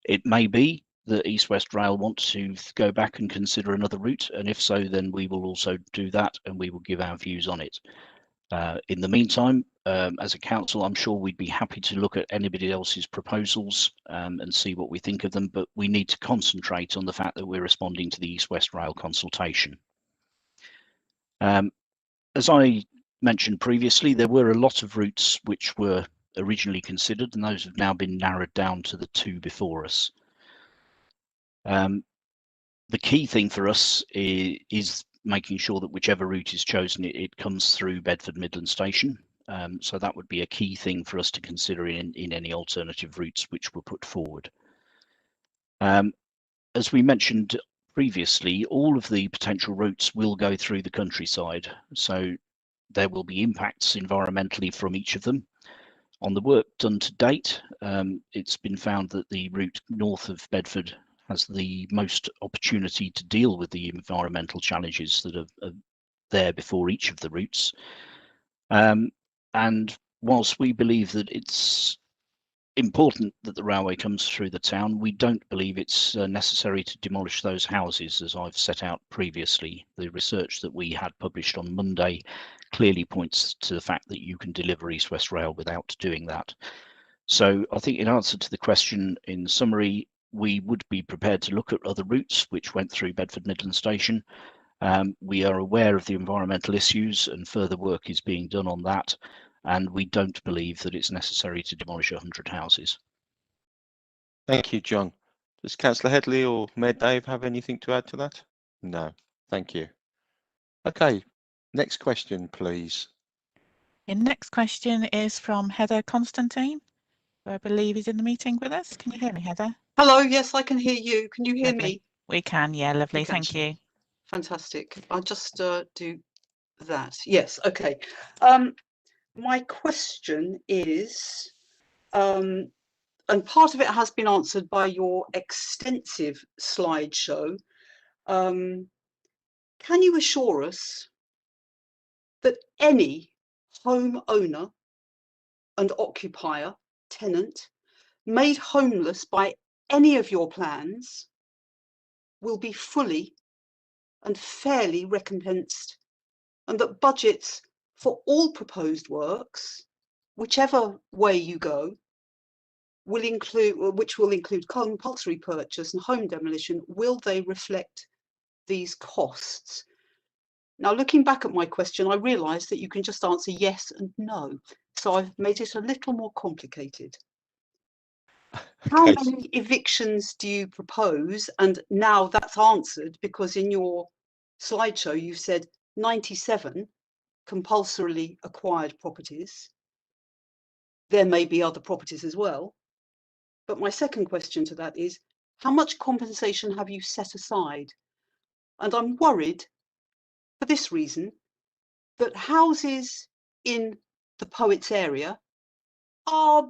[SPEAKER 5] It may be that East West Rail want to go back and consider another route, and if so, then we will also do that and we will give our views on it. In the meantime, as a council, I'm sure we'd be happy to look at anybody else's proposals and see what we think of them, but we need to concentrate on the fact that we're responding to the East West Rail consultation. As I mentioned previously, there were a lot of routes which were originally considered, and those have now been narrowed down to the two before us. The key thing for us is making sure that whichever route is chosen, it comes through Bedford Midland Station. So that would be a key thing for us to consider in any alternative routes which were put forward. As we mentioned previously, all of the potential routes will go through the countryside. So there will be impacts environmentally from each of them. On the work done to date, it's been found that the route north of Bedford has the most opportunity to deal with the environmental challenges that are there before each of the routes. And whilst we believe that it's important that the railway comes through the town, we don't believe it's necessary to demolish those houses, as I've set out previously. The research that we had published on Monday clearly points to the fact that you can deliver East West Rail without doing that. So I think in answer to the question, in summary, we would be prepared to look at other routes which went through Bedford Midland Station. We are aware of the environmental issues and further work is being done on that, and we don't believe that it's necessary to demolish 100 houses.
[SPEAKER 3] Thank you, John. Does Councillor Headley or Mayor Dave have anything to add to that? No, thank you. Okay, next question, please.
[SPEAKER 6] Your next question is from Heather Constantine, who I believe is in the meeting with us. Can you hear me, Heather?
[SPEAKER 9] Hello, yes, I can hear you. Can you hear
[SPEAKER 6] Lovely.
[SPEAKER 9] me?
[SPEAKER 6] We can, yeah, lovely.
[SPEAKER 9] You can.
[SPEAKER 6] Thank you.
[SPEAKER 9] Fantastic. I'll just do that. Yes, okay. My question is, and part of it has been answered by your extensive slideshow. Can you assure us that any homeowner and occupier, tenant, made homeless by any of your plans will be fully and fairly recompensed, and that budgets for all proposed works, whichever way you go, will include, which will include compulsory purchase and home demolition, will they reflect these costs? Now, looking back at my question, I realised that you can just answer yes and no, so I've made it a little more complicated. How
[SPEAKER 3] Okay.
[SPEAKER 9] many evictions do you propose? And now that's answered, because in your slideshow you said 97 compulsorily acquired properties. There may be other properties as well. But my second question to that is, how much compensation have you set aside? And I'm worried for this reason, that houses in the Poets area are,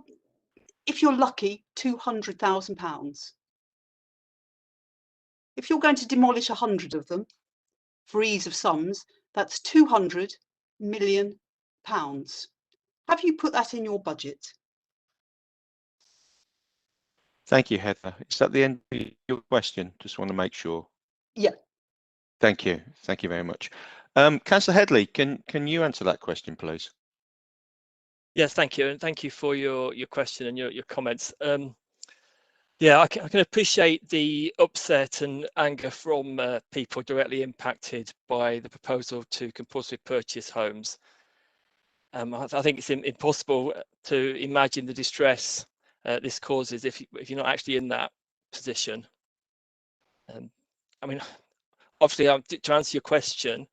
[SPEAKER 9] if you're lucky, £200,000. If you're going to demolish 100 of them, for ease of sums, that's £200 million. Have you put that in your budget?
[SPEAKER 3] Thank you, Heather. Is that the end of your question? Just want to make sure.
[SPEAKER 9] Yeah.
[SPEAKER 3] Thank you. Thank you very much. Councillor Headley, can you answer that question, please?
[SPEAKER 8] Yes, thank you, and thank you for your question and your comments. Yeah, I can appreciate the upset and anger from people directly impacted by the proposal to compulsory purchase homes. I think it's impossible to imagine the distress this causes if you're not actually in that position. I mean, obviously, to answer your question,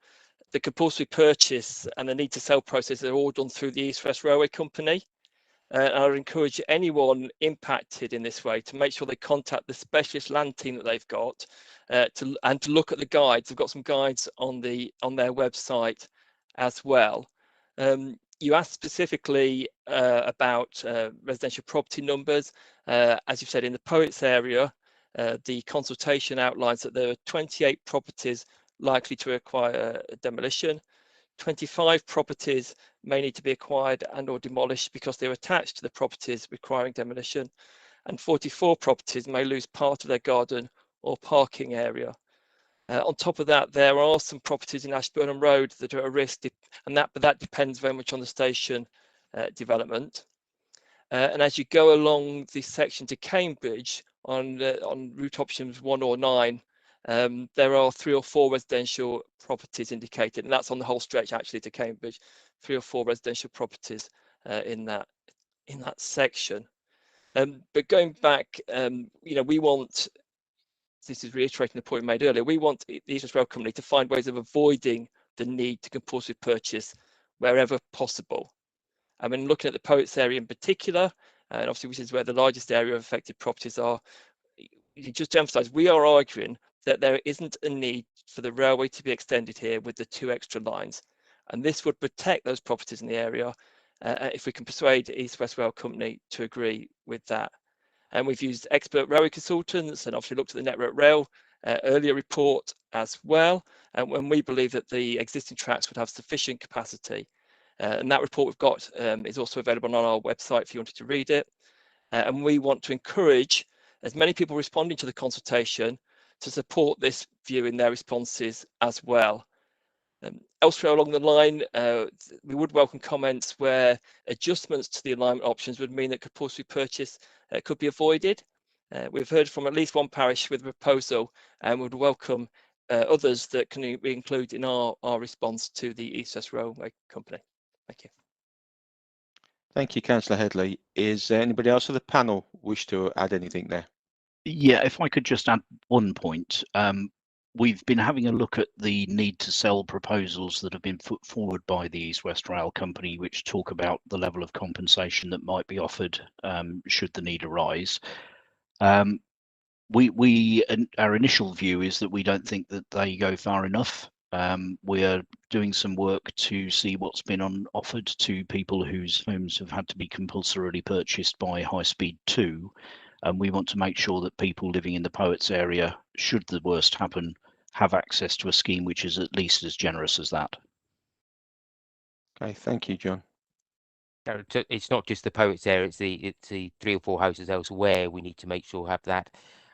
[SPEAKER 8] the compulsory purchase and the need to sell process are all done through the East West Railway Company. I would encourage anyone impacted in this way to make sure they contact the specialist land team that they've got, and to look at the guides. They've got some guides on their website as well. You asked specifically about residential property numbers. As you've said, in the Poets area, the consultation outlines that there are 28 properties likely to require demolition. 25 properties may need to be acquired and or demolished because they're attached to the properties requiring demolition, and 44 properties may lose part of their garden or parking area. On top of that, there are some properties in Ashburnham Road that are at risk, but that depends very much on the station development. And as you go along this section to Cambridge on route options 1 or 9, there are 3 or 4 residential properties indicated, and that's on the whole stretch actually to Cambridge. 3 or 4 residential properties in that section. But going back, we want, this is reiterating the point made earlier, we want the East West Rail Company to find ways of avoiding the need to compulsory purchase wherever possible. I mean, looking at the Poets area in particular, and obviously which is where the largest area of affected properties are, just to emphasise, we are arguing that there isn't a need for the railway to be extended here with the 2 extra lines, and this would protect those properties in the area if we can persuade East West Rail Company to agree with that. And we've used expert railway consultants and obviously looked at the Network Rail earlier report as well, and when we believe that the existing tracks would have sufficient capacity. And that report we've got is also available on our website if you wanted to read it. And we want to encourage as many people responding to the consultation to support this view in their responses as well. Elsewhere along the line, we would welcome comments where adjustments to the alignment options would mean that compulsory purchase could be avoided. We've heard from at least one parish with a proposal and would welcome others that can be included in our response to the East West Railway Company. Thank you.
[SPEAKER 3] Thank you, Councillor Headley. Is there anybody else of the panel wish to add anything there?
[SPEAKER 5] Yeah, if I could just add one point. We've been having a look at the need to sell proposals that have been put forward by the East West Rail Company, which talk about the level of compensation that might be offered should the need arise. Our initial view is that we don't think that they go far enough. We're doing some work to see what's been offered to people whose homes have had to be compulsorily purchased by High Speed 2. And we want to make sure that people living in the Poets area, should the worst happen, have access to a scheme which is at least as generous as that.
[SPEAKER 3] Okay, thank you, John.
[SPEAKER 4] No, it's not just the Poets area, it's the 3 or 4 houses elsewhere we need to make sure have that.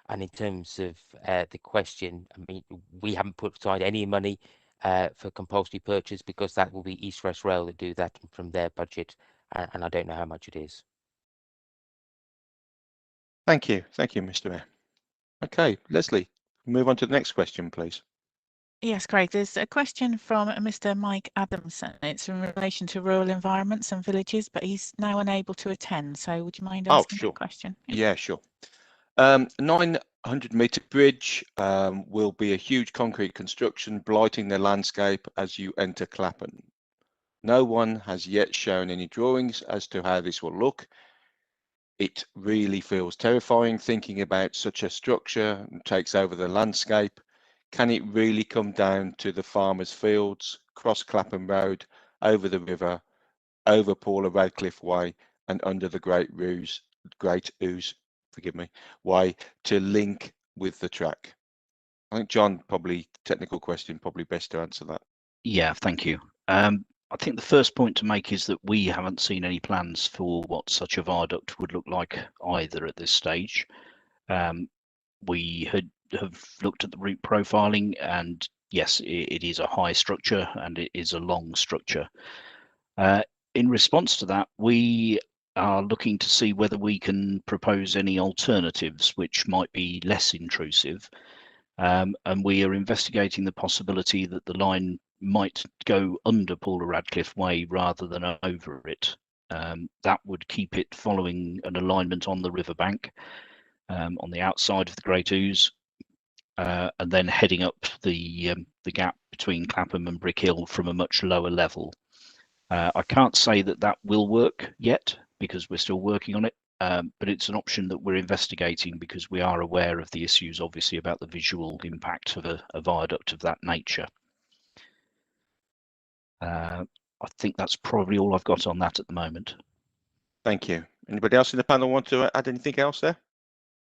[SPEAKER 4] And in terms of the question, I mean, we haven't put aside any money for compulsory purchase because that will be East West Rail that do that from their budget, and I don't know how much it is.
[SPEAKER 3] Thank you, Mr. Mayor. Okay, Leslie, move on to the next question, please.
[SPEAKER 6] Yes, Craig, there's a question from Mr. Mike Adamson. It's in relation to rural environments and villages, but he's now unable to attend. So would you mind asking
[SPEAKER 3] sure.
[SPEAKER 6] that question?
[SPEAKER 3] Yeah, sure. 900-metre bridge will be a huge concrete construction blighting the landscape as you enter Clapham. No one has yet shown any drawings as to how this will look. It really feels terrifying thinking about such a structure takes over the landscape. Can it really come down to the farmers' fields, cross Clapham Road, over the river, over Paula Radcliffe Way, and under the Great Ouse, forgive me, way to link with the track? I think John, probably technical question, probably best to answer that.
[SPEAKER 5] Yeah, thank you. I think the first point to make is that we haven't seen any plans for what such a viaduct would look like either at this stage. We have looked at the route profiling, and yes, it is a high structure and it is a long structure. In response to that, we are looking to see whether we can propose any alternatives which might be less intrusive. And we are investigating the possibility that the line might go under Paula Radcliffe Way rather than over it. That would keep it following an alignment on the riverbank on the outside of the Great Ouse, and then heading up the gap between Clapham and Brick Hill from a much lower level. I can't say that that will work yet because we're still working on it, but it's an option that we're investigating because we are aware of the issues, obviously, about the visual impact of a viaduct of that nature. I think that's probably all I've got on that at the moment.
[SPEAKER 3] Thank you. Anybody else in the panel want to add anything else there?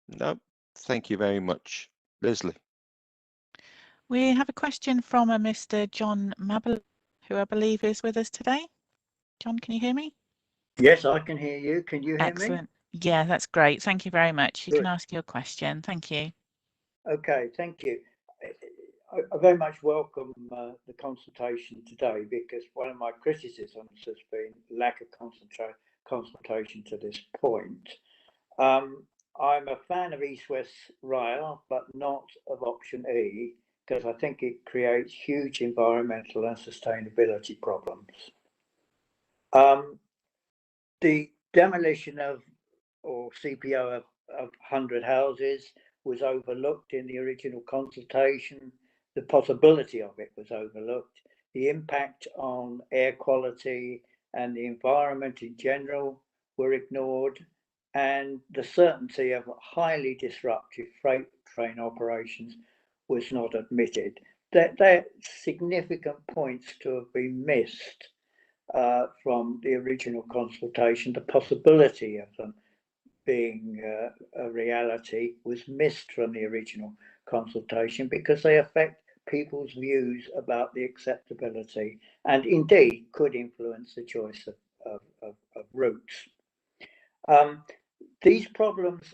[SPEAKER 3] No. Thank you very much. Leslie.
[SPEAKER 6] We have a question from a Mr. John Mabel, who I believe is with us today. John, can you hear me?
[SPEAKER 10] Yes, I can hear you. Can you hear me?
[SPEAKER 6] Excellent. Yeah, that's great. Thank you very much. You
[SPEAKER 10] Good.
[SPEAKER 6] can ask your question. Thank you.
[SPEAKER 10] Okay, thank you. I very much welcome the consultation today because one of my criticisms has been lack of consultation to this point. I'm a fan of East West Rail, but not of option E because I think it creates huge environmental and sustainability problems. The demolition of or CPO of 100 houses was overlooked in the original consultation. The possibility of it was overlooked. The impact on air quality and the environment in general were ignored, and the certainty of highly disruptive freight train operations was not admitted. They're significant points to have been missed from the original consultation. The possibility of them being a reality was missed from the original consultation because they affect people's views about the acceptability and indeed could influence the choice of routes. These problems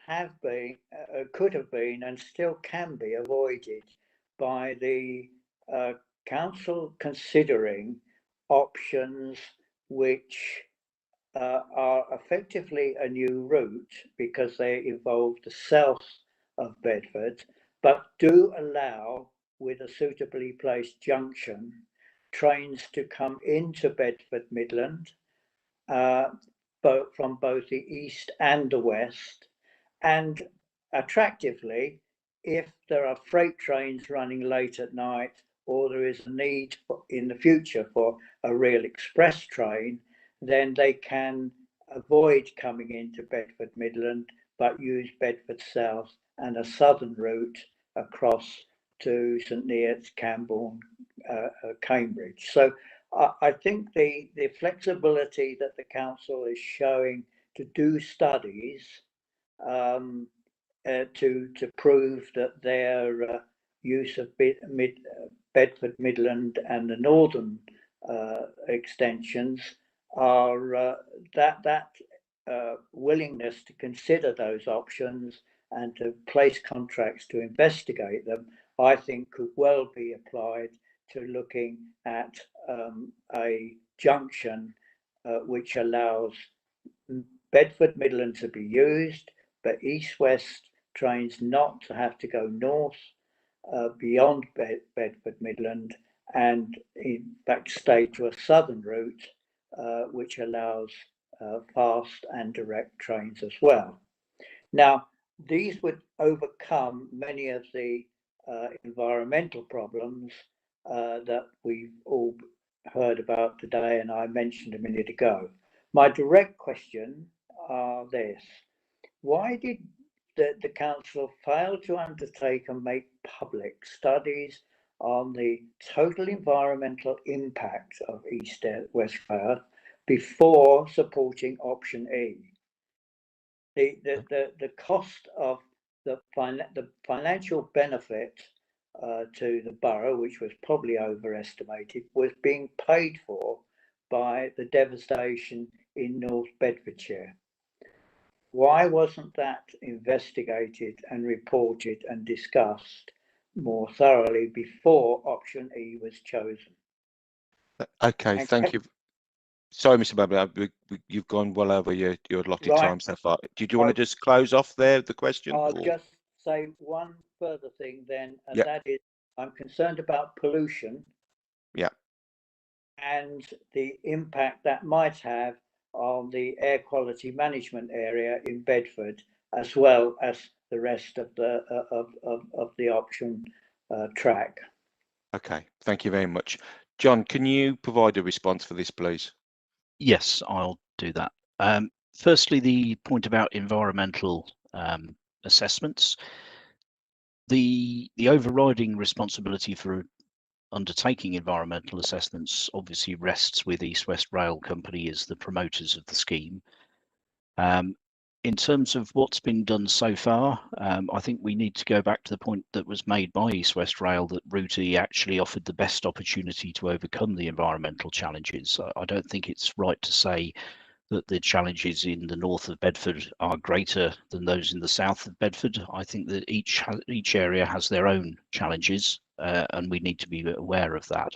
[SPEAKER 10] have been, could have been and still can be avoided by the council considering options which are effectively a new route because they involve the south of Bedford, but do allow, with a suitably placed junction, trains to come into Bedford Midland, from both the east and the west, and attractively if there are freight trains running late at night, or there is a need in the future for a real express train, then they can avoid coming into Bedford Midland, but use Bedford South and a southern route across to St Neots, Camborne, Cambridge. So I think the flexibility that the council is showing to do studies to prove that their use of Bedford Midland and the northern extensions are that willingness to consider those options and to place contracts to investigate them, I think could well be applied to looking at a junction which allows Bedford Midland to be used, but east-west trains not to have to go north beyond Bedford Midland, and in fact stay to a southern route which allows fast and direct trains as well. Now, these would overcome many of the environmental problems that we've all heard about today, and I mentioned a minute ago. My direct question are this: why did the council fail to undertake and make public studies on the total environmental impact of East-West Rail before supporting option E? The cost of the financial benefit to the borough, which was probably overestimated, was being paid for by the devastation in North Bedfordshire. Why wasn't that investigated and reported and discussed more thoroughly before option E was chosen?
[SPEAKER 3] Okay,
[SPEAKER 10] And
[SPEAKER 3] thank you. Sorry, Mr. Babley, you've gone well over your allotted time so far. Did you want to just close off there, the question?
[SPEAKER 10] I'll
[SPEAKER 3] or?
[SPEAKER 10] just say one further thing then, and
[SPEAKER 3] Yep.
[SPEAKER 10] that is I'm concerned about pollution.
[SPEAKER 3] Yeah.
[SPEAKER 10] And the impact that might have on the air quality management area in Bedford, as well as the rest of the option track.
[SPEAKER 3] Okay, thank you very much. John, can you provide a response for this, please?
[SPEAKER 5] Yes, I'll do that. Firstly, the point about environmental assessments. The overriding responsibility for undertaking environmental assessments obviously rests with East West Rail Company as the promoters of the scheme. In terms of what's been done so far, I think we need to go back to the point that was made by East West Rail that Route E actually offered the best opportunity to overcome the environmental challenges. I don't think it's right to say that the challenges in the north of Bedford are greater than those in the south of Bedford. I think that each area has their own challenges, and we need to be aware of that.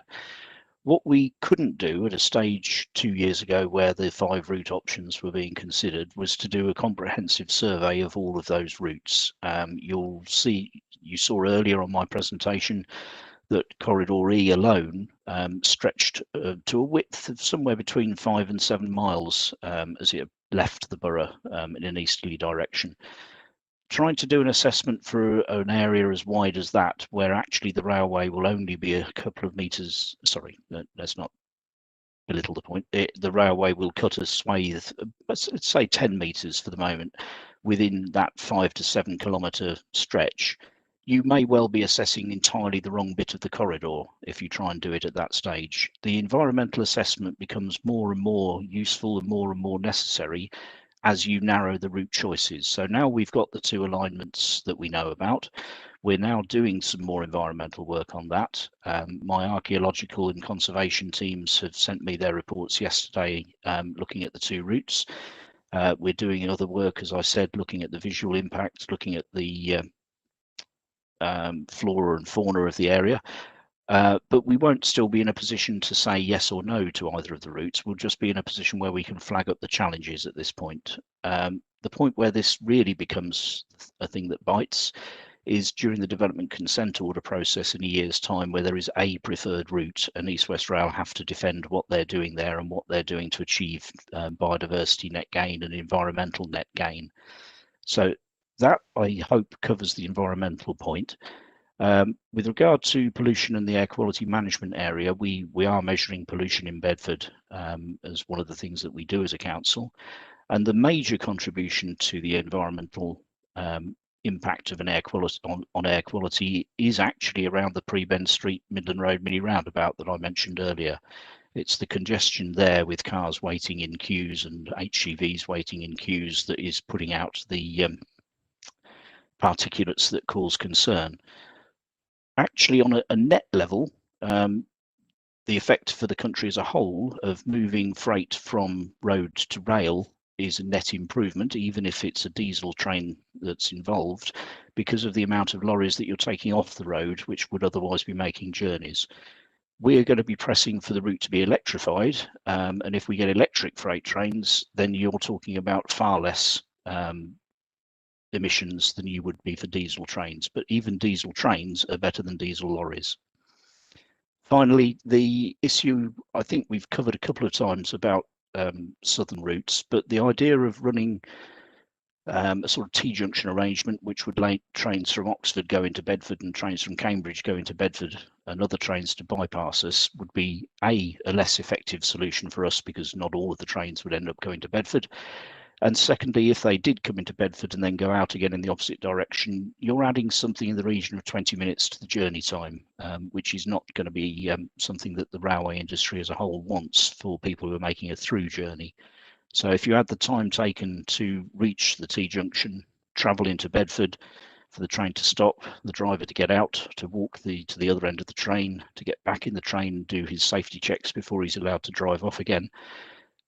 [SPEAKER 5] What we couldn't do at a stage 2 years ago where the 5 route options were being considered was to do a comprehensive survey of all of those routes. You saw earlier on my presentation that Corridor E alone stretched to a width of somewhere between 5 and 7 miles as it left the borough in an easterly direction. Trying to do an assessment for an area as wide as that, where actually the railway will only be a couple of meters, sorry, let's not belittle the point. The railway will cut a swathe, let's say 10 meters for the moment, within that 5 to 7 kilometer stretch. You may well be assessing entirely the wrong bit of the corridor if you try and do it at that stage. The environmental assessment becomes more and more useful and more necessary as you narrow the route choices. So now we've got the 2 alignments that we know about. We're now doing some more environmental work on that. My archaeological and conservation teams have sent me their reports yesterday looking at the 2 routes. We're doing other work, as I said, looking at the visual impacts, looking at the flora and fauna of the area. But we won't still be in a position to say yes or no to either of the routes. We'll just be in a position where we can flag up the challenges at this point. The point where this really becomes a thing that bites is during the development consent order process in a year's time, where there is a preferred route and East West Rail have to defend what they're doing there and what they're doing to achieve biodiversity net gain and environmental net gain. So that I hope covers the environmental point. With regard to pollution and the air quality management area, we are measuring pollution in Bedford as one of the things that we do as a council. And the major contribution to the environmental impact of an air quality on air quality is actually around the Prebend Street Midland Road mini roundabout that I mentioned earlier. It's the congestion there with cars waiting in queues and HGVs waiting in queues that is putting out the particulates that cause concern. Actually, on a net level, the effect for the country as a whole of moving freight from road to rail is a net improvement, even if it's a diesel train that's involved, because of the amount of lorries that you're taking off the road, which would otherwise be making journeys. We are going to be pressing for the route to be electrified, and if we get electric freight trains, then you're talking about far less emissions than you would be for diesel trains. But even diesel trains are better than diesel lorries. Finally, the issue I think we've covered a couple of times about southern routes, but the idea of running a sort of T-junction arrangement, which would let trains from Oxford go into Bedford and trains from Cambridge go into Bedford and other trains to bypass us, would be a less effective solution for us, because not all of the trains would end up going to Bedford. And secondly, if they did come into Bedford and then go out again in the opposite direction, you're adding something in the region of 20 minutes to the journey time, which is not going to be something that the railway industry as a whole wants for people who are making a through journey. So if you add the time taken to reach the T-junction, travel into Bedford, for the train to stop, the driver to get out, to walk to the other end of the train, to get back in the train, do his safety checks before he's allowed to drive off again.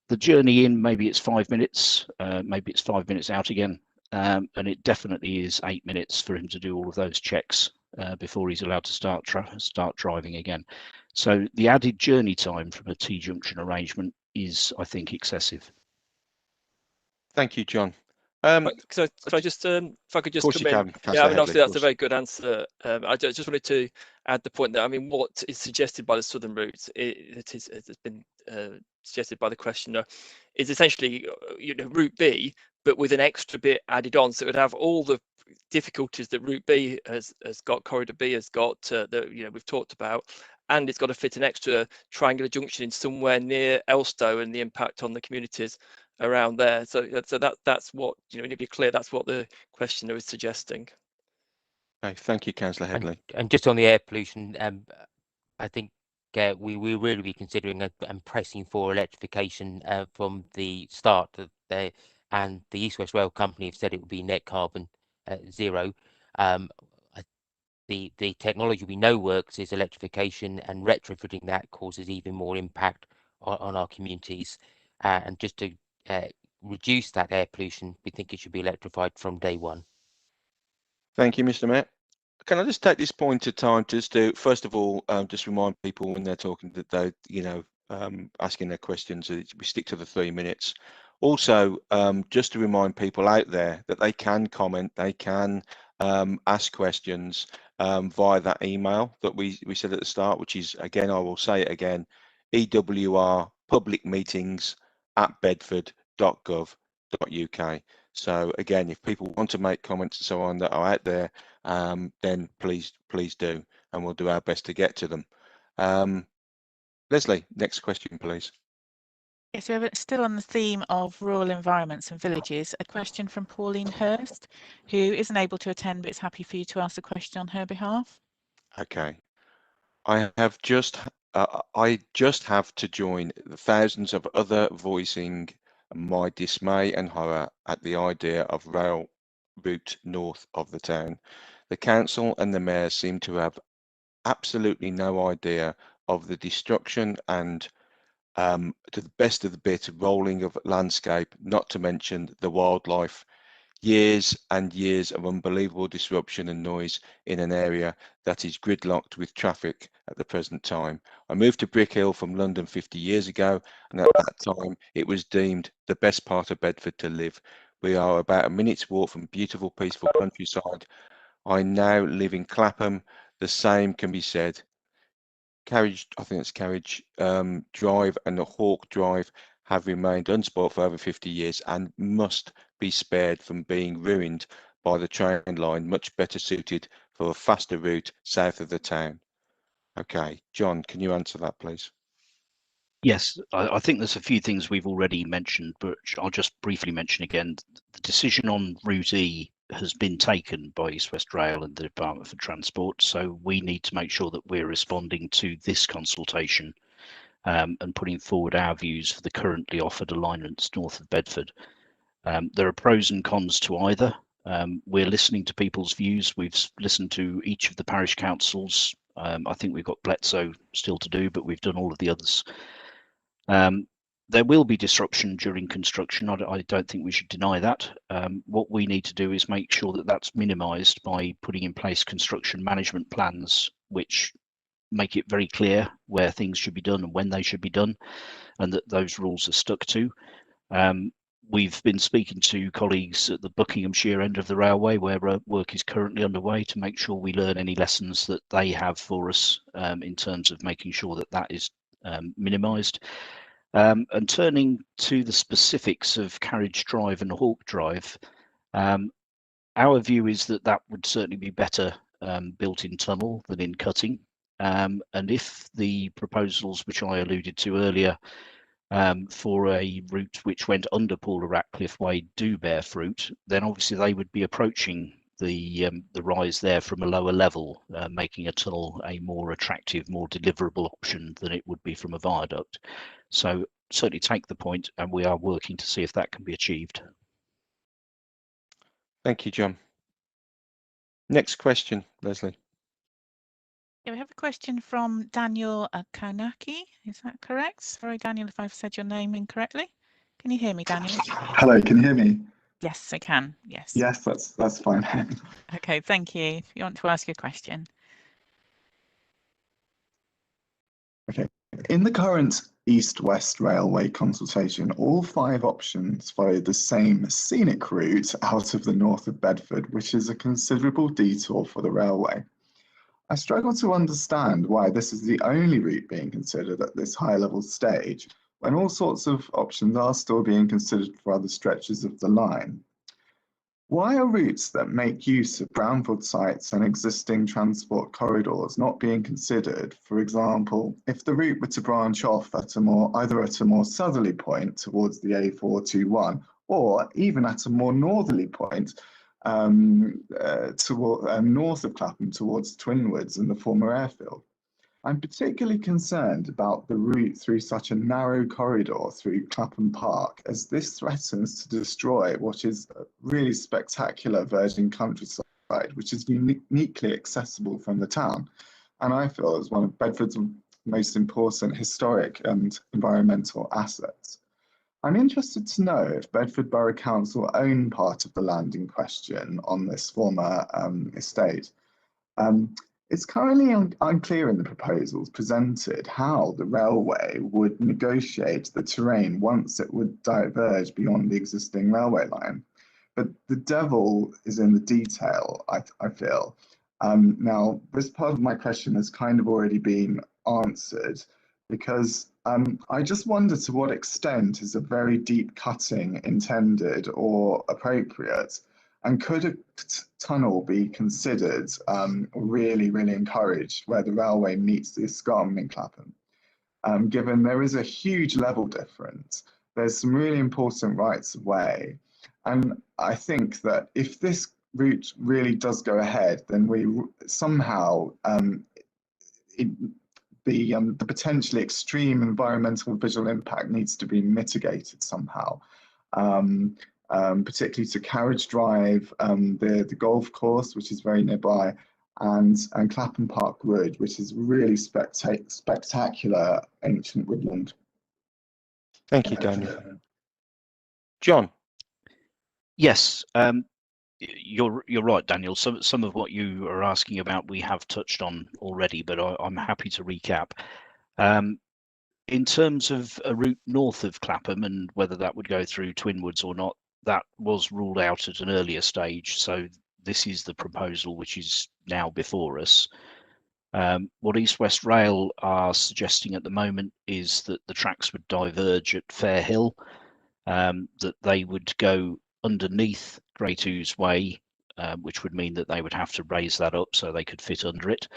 [SPEAKER 5] The journey in, maybe it's 5 minutes, maybe it's 5 minutes out again, and it definitely is 8 minutes for him to do all of those checks before he's allowed to start driving again. So the added journey time from a T-junction arrangement is, I think, excessive.
[SPEAKER 3] Thank you, John.
[SPEAKER 8] So if I just if I could just come in, yeah, I mean, obviously that's a very good answer. I just wanted to add the point that, I mean, what is suggested by the southern route, it's been suggested by the questioner, is essentially route B, but with an extra bit added on, so it would have all the difficulties that route B has got, corridor B has got, that we've talked about, and it's got to fit an extra triangular junction in somewhere near Elstow and the impact on the communities around there. So that's what, you need to be clear, that's what the questioner is suggesting.
[SPEAKER 3] Okay, thank you, Councillor Headley.
[SPEAKER 4] And just on the air pollution, I think we will really be considering and pressing for electrification from the start. And the East West Rail Company have said it will be net carbon zero. The technology we know works is electrification, and retrofitting that causes even more impact on our communities. And just to reduce that air pollution, we think it should be electrified from day one.
[SPEAKER 3] Thank you, Mr. Mayor. Can I just take this point of time just to, first of all, just remind people when they're talking that they, asking their questions, we stick to the 3 minutes. Also, just to remind people out there that they can comment, they can ask questions via that email that we said at the start, which is, again, I will say it again, EWR public meetings @bedford.gov.uk. So again, if people want to make comments and so on that are out there, then please do, and we'll do our best to get to them. Leslie, next question, please.
[SPEAKER 6] Yes, we have still on the theme of rural environments and villages, a question from Pauline Hurst, who isn't able to attend but is happy for you to ask the question on her behalf.
[SPEAKER 3] Okay. I just have to join the thousands of other voicing my dismay and horror at the idea of rail route north of the town. The council and the mayor seem to have absolutely no idea of the destruction and, to the best of the bit, rolling of landscape, not to mention the wildlife. Years and years of unbelievable disruption and noise in an area that is gridlocked with traffic at the present time. I moved to Brick Hill from London 50 years ago, and at that time it was deemed the best part of Bedford to live. We are about a minute's walk from beautiful, peaceful countryside. I now live in Clapham. The same can be said. Carriage, I think it's Carriage Drive and the Hawk Drive have remained unspoilt for over 50 years and must be spared from being ruined by the train line, much better suited for a faster route south of the town. Okay, John, can you answer that, please?
[SPEAKER 5] Yes, I think there's a few things we've already mentioned, but I'll just briefly mention again. The decision on Route E has been taken by East West Rail and the Department for Transport, so we need to make sure that we're responding to this consultation and putting forward our views for the currently offered alignments north of Bedford. There are pros and cons to either. We're listening to people's views. We've listened to each of the parish councils. I think we've got Bletsoe still to do, but we've done all of the others. There will be disruption during construction. I don't think we should deny that. What we need to do is make sure that that's minimised by putting in place construction management plans, which make it very clear where things should be done and when they should be done, and that those rules are stuck to. We've been speaking to colleagues at the Buckinghamshire end of the railway, where work is currently underway, to make sure we learn any lessons that they have for us in terms of making sure that that is minimised. And turning to the specifics of Carriage Drive and Hawk Drive, our view is that that would certainly be better built in tunnel than in cutting. And if the proposals which I alluded to earlier for a route which went under Paula Ratcliffe Way do bear fruit, then obviously they would be approaching the rise there from a lower level, making a tunnel a more attractive, more deliverable option than it would be from a viaduct. So certainly take the point, and we are working to see if that can be achieved.
[SPEAKER 3] Thank you, John. Next question, Leslie.
[SPEAKER 6] Yeah, we have a question from Daniel Kanaki. Is that correct? Sorry, Daniel, if I've said your name incorrectly. Can you hear me, Daniel?
[SPEAKER 11] Hello, can you hear me?
[SPEAKER 6] Yes, I can. Yes.
[SPEAKER 11] Yes, that's fine.
[SPEAKER 6] Okay, thank you. If you want to ask your question.
[SPEAKER 11] Okay. In the current East-West Railway consultation, all 5 options follow the same scenic route out of the north of Bedford, which is a considerable detour for the railway. I struggle to understand why this is the only route being considered at this high-level stage, when all sorts of options are still being considered for other stretches of the line. Why are routes that make use of brownfield sites and existing transport corridors not being considered? For example, if the route were to branch off at either at a more southerly point towards the A421, or even at a more northerly point north of Clapham towards Twinwoods and the former airfield. I'm particularly concerned about the route through such a narrow corridor through Clapham Park, as this threatens to destroy what is a really spectacular virgin countryside, which is uniquely accessible from the town, and I feel is one of Bedford's most important historic and environmental assets. I'm interested to know if Bedford Borough Council own part of the land in question on this former estate. It's currently unclear in the proposals presented how the railway would negotiate the terrain once it would diverge beyond the existing railway line. But the devil is in the detail, I feel. Now, this part of my question has kind of already been answered, because I just wonder to what extent is a very deep cutting intended or appropriate, and could a tunnel be considered really encouraged where the railway meets the Escarpment in Clapham? Given there is a huge level difference, there's some really important rights of way, and I think that if this route really does go ahead, then we somehow the potentially extreme environmental visual impact needs to be mitigated somehow, particularly to Carriage Drive, the golf course, which is very nearby, and Clapham Park Wood, which is really spectacular ancient woodland.
[SPEAKER 3] Thank you, Daniel. John.
[SPEAKER 5] Yes, you're right, Daniel. Some of what you are asking about we have touched on already, but I'm happy to recap. In terms of a route north of Clapham and whether that would go through Twinwoods or not, that was ruled out at an earlier stage. So this is the proposal which is now before us. What East West Rail are suggesting at the moment is that the tracks would diverge at Fair Hill, that they would go underneath Great Ouse Way which would mean that they would have to raise that up so they could fit under it.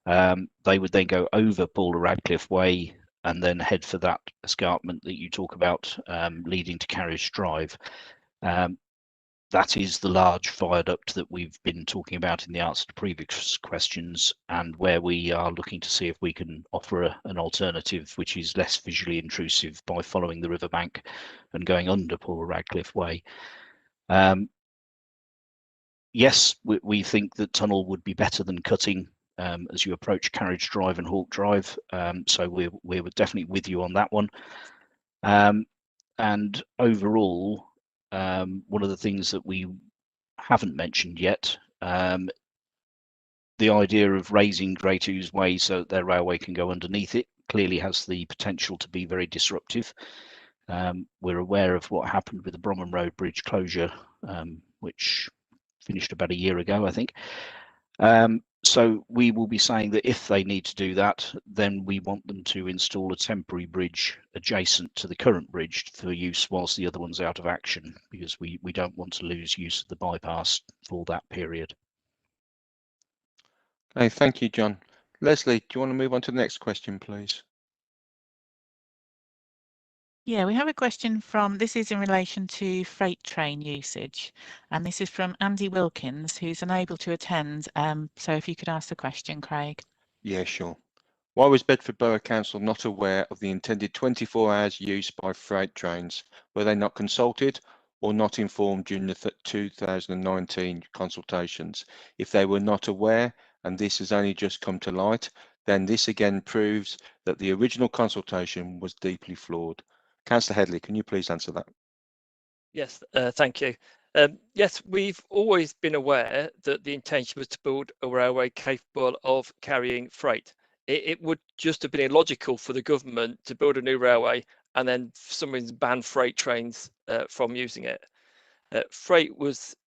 [SPEAKER 5] They would then go over Paula Radcliffe Way and then head for that escarpment that you talk about, leading to Carriage Drive. That is the large viaduct that we've been talking about in the answer to previous questions, and where we are looking to see if we can offer an alternative which is less visually intrusive by following the riverbank and going under Paula Radcliffe Way. Yes, we think that tunnel would be better than cutting as you approach Carriage Drive and Hawk Drive. So we're definitely with you on that one. And overall, one of the things that we haven't mentioned yet, the idea of raising Great Ouse Way so that their railway can go underneath it clearly has the potential to be very disruptive. We're aware of what happened with the Bromham Road Bridge closure, which finished about a year ago, I think. So we will be saying that if they need to do that, then we want them to install a temporary bridge adjacent to the current bridge for use whilst the other one's out of action, because we don't want to lose use of the bypass for that period.
[SPEAKER 3] Okay, thank you, John. Leslie, do you want to move on to the next question, please?
[SPEAKER 6] Yeah, we have a question this is in relation to freight train usage, and this is from Andy Wilkins, who's unable to attend. So if you could ask the question, Craig.
[SPEAKER 3] Yeah, sure. Why was Bedford Borough Council not aware of the intended 24 hours use by freight trains? Were they not consulted or not informed during the 2019 consultations? If they were not aware, and this has only just come to light, then this again proves that the original consultation was deeply flawed. Councillor Headley, can you please answer that?
[SPEAKER 8] Yes, thank you. Yes, we've always been aware that the intention was to build a railway capable of carrying freight. It would just have been illogical for the government to build a new railway and then for some reason ban freight trains from using it. Freight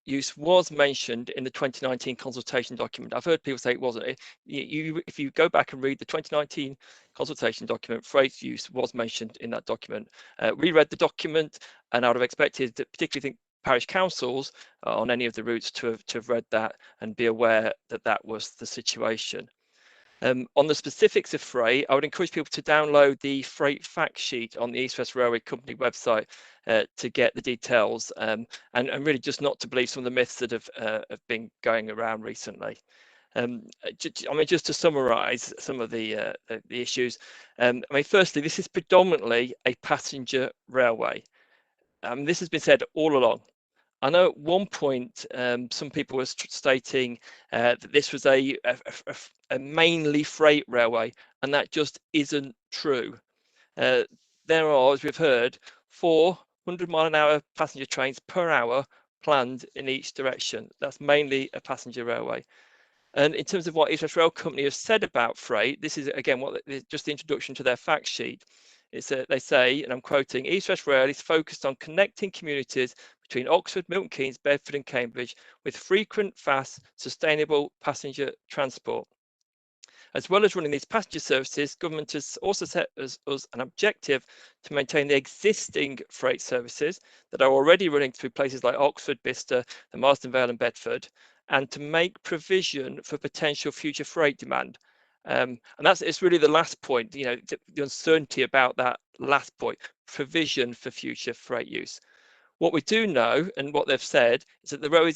[SPEAKER 8] use was mentioned in the 2019 consultation document. I've heard people say it wasn't. If you go back and read the 2019 consultation document, freight use was mentioned in that document. We read the document, and I would have expected that, particularly think parish councils on any of the routes to have read that and be aware that that was the situation. On the specifics of freight, I would encourage people to download the freight fact sheet on the East West Railway Company website to get the details, and really just not to believe some of the myths that have been going around recently. I mean, just to summarise some of the issues. I mean, firstly, this is predominantly a passenger railway. This has been said all along. I know at one point some people were stating that this was a mainly freight railway, and that just isn't true. There are, as we've heard, 400-mile-an-hour passenger trains per hour planned in each direction. That's mainly a passenger railway. And in terms of what East West Rail Company has said about freight, this is again just the introduction to their fact sheet. They say, and I'm quoting, East West Rail is focused on connecting communities between Oxford, Milton Keynes, Bedford and Cambridge with frequent, fast, sustainable passenger transport. As well as running these passenger services, government has also set us an objective to maintain the existing freight services that are already running through places like Oxford, Bicester, the Marston Vale and Bedford, and to make provision for potential future freight demand. And it's really the last point, you know, the uncertainty about that last point, provision for future freight use. What we do know, and what they've said, is that the railway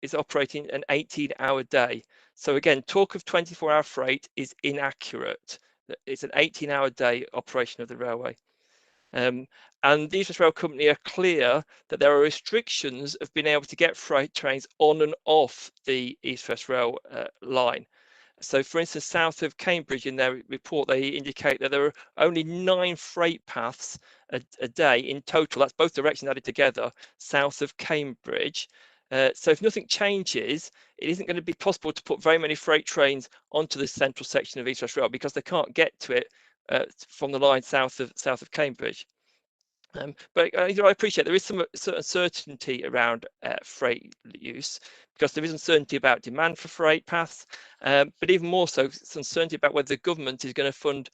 [SPEAKER 8] is operating an 18-hour day. So again, talk of 24-hour freight is inaccurate. It's an 18-hour day operation of the railway. And the East West Rail Company are clear that there are restrictions of being able to get freight trains on and off the East West Rail line. So, for instance, south of Cambridge, in their report, they indicate that there are only 9 freight paths a day in total. That's both directions added together, south of Cambridge. So if nothing changes, it isn't going to be possible to put very many freight trains onto the central section of East West Rail because they can't get to it from the line south of Cambridge. But you know, I appreciate there is some uncertainty around freight use because there is uncertainty about demand for freight paths, but even more so, it's uncertainty about whether the government is going to fund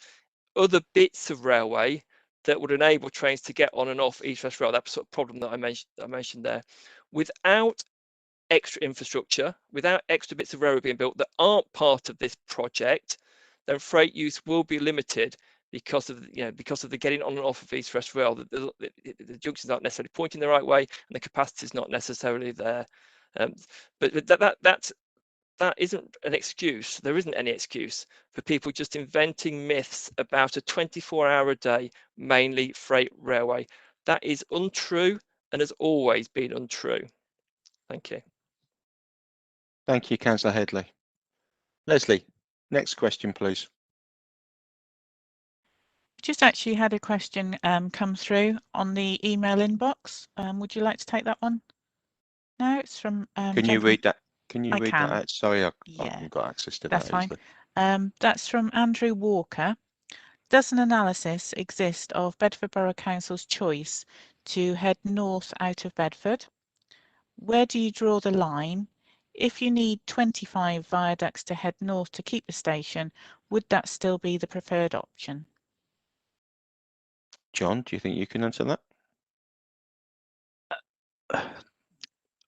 [SPEAKER 8] other bits of railway that would enable trains to get on and off East West Rail. That sort of problem that I mentioned there, without extra infrastructure, without extra bits of railway being built that aren't part of this project, then freight use will be limited because of the getting on and off of East West Rail. The junctions aren't necessarily pointing the right way, and the capacity is not necessarily there. But that isn't an excuse. There isn't any excuse for people just inventing myths about a 24-hour-a-day, mainly freight railway. That is untrue and has always been untrue. Thank you.
[SPEAKER 3] Thank you, Councillor Headley. Leslie, next question, please.
[SPEAKER 6] Just actually had a question come through on the email inbox. Would you like to take that one? No, it's from.
[SPEAKER 3] Can you read that? Can you
[SPEAKER 6] I
[SPEAKER 3] read
[SPEAKER 6] can.
[SPEAKER 3] that out? Sorry, I
[SPEAKER 6] Yeah,
[SPEAKER 3] haven't got access to
[SPEAKER 6] that's
[SPEAKER 3] that
[SPEAKER 6] fine.
[SPEAKER 3] easily.
[SPEAKER 6] That's from Andrew Walker. Does an analysis exist of Bedford Borough Council's choice to head north out of Bedford? Where do you draw the line? If you need 25 viaducts to head north to keep the station, would that still be the preferred option?
[SPEAKER 3] John, do you think you can answer that?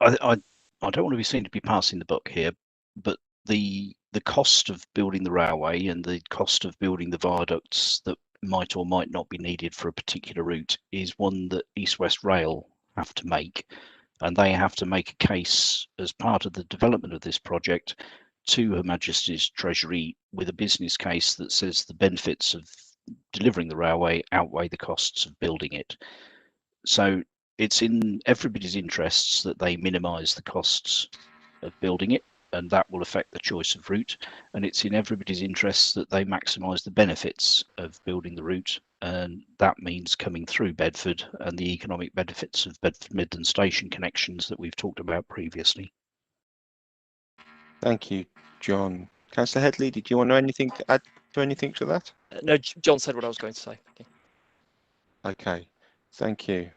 [SPEAKER 5] I don't want to be seen to be passing the buck here, but the cost of building the railway and the cost of building the viaducts that might or might not be needed for a particular route is one that East West Rail have to make, and they have to make a case as part of the development of this project to Her Majesty's Treasury with a business case that says the benefits of delivering the railway outweigh the costs of building it. So it's in everybody's interests that they minimise the costs of building it, and that will affect the choice of route. And it's in everybody's interests that they maximise the benefits of building the route, and that means coming through Bedford and the economic benefits of Bedford Midland Station connections that we've talked about previously.
[SPEAKER 3] Thank you, John. Councillor Headley, did you want to add anything to that?
[SPEAKER 8] No, John said what I was going to say.
[SPEAKER 3] Okay, thank you.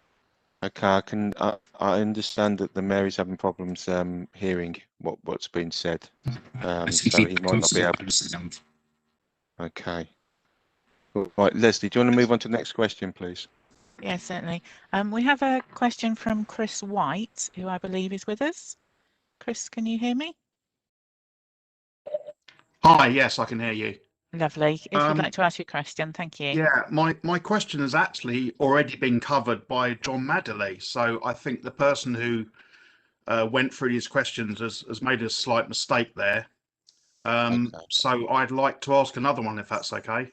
[SPEAKER 3] Okay, I understand that the mayor is having problems hearing what's been said, so he might not be able to. Okay. Right, Leslie, do you want to move on to the next question, please?
[SPEAKER 6] Yes, certainly. We have a question from Chris White, who I believe is with us. Chris, can you hear me?
[SPEAKER 12] Hi, yes, I can hear you.
[SPEAKER 6] Lovely. If you'd like to ask your question, thank you.
[SPEAKER 12] Yeah, my question has actually already been covered by John Madeley. So I think the person who went through these questions has made a slight mistake there.
[SPEAKER 3] Okay.
[SPEAKER 12] So I'd like to ask another one, if that's okay.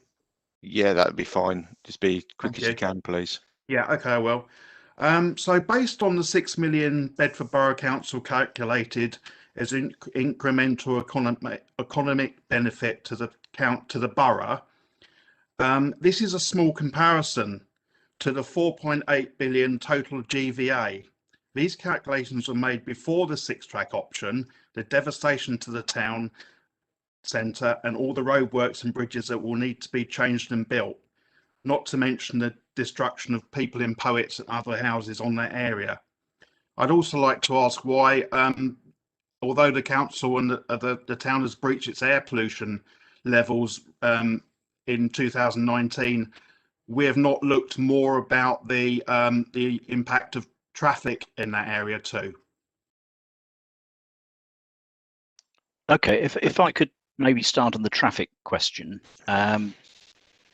[SPEAKER 3] Yeah, that'd be fine. Just be quick as you can, please.
[SPEAKER 12] Yeah, okay, I will. So based on the 6 million Bedford Borough Council calculated as incremental economic benefit to the borough, this is a small comparison to the 4.8 billion total GVA. These calculations were made before the 6-track option, the devastation to the town centre and all the roadworks and bridges that will need to be changed and built, not to mention the destruction of people in Poets and other houses on that area. I'd also like to ask why, although the council and the town has breached its air pollution levels in 2019, we have not looked more about the impact of traffic in that area too.
[SPEAKER 5] Okay, if I could maybe start on the traffic question.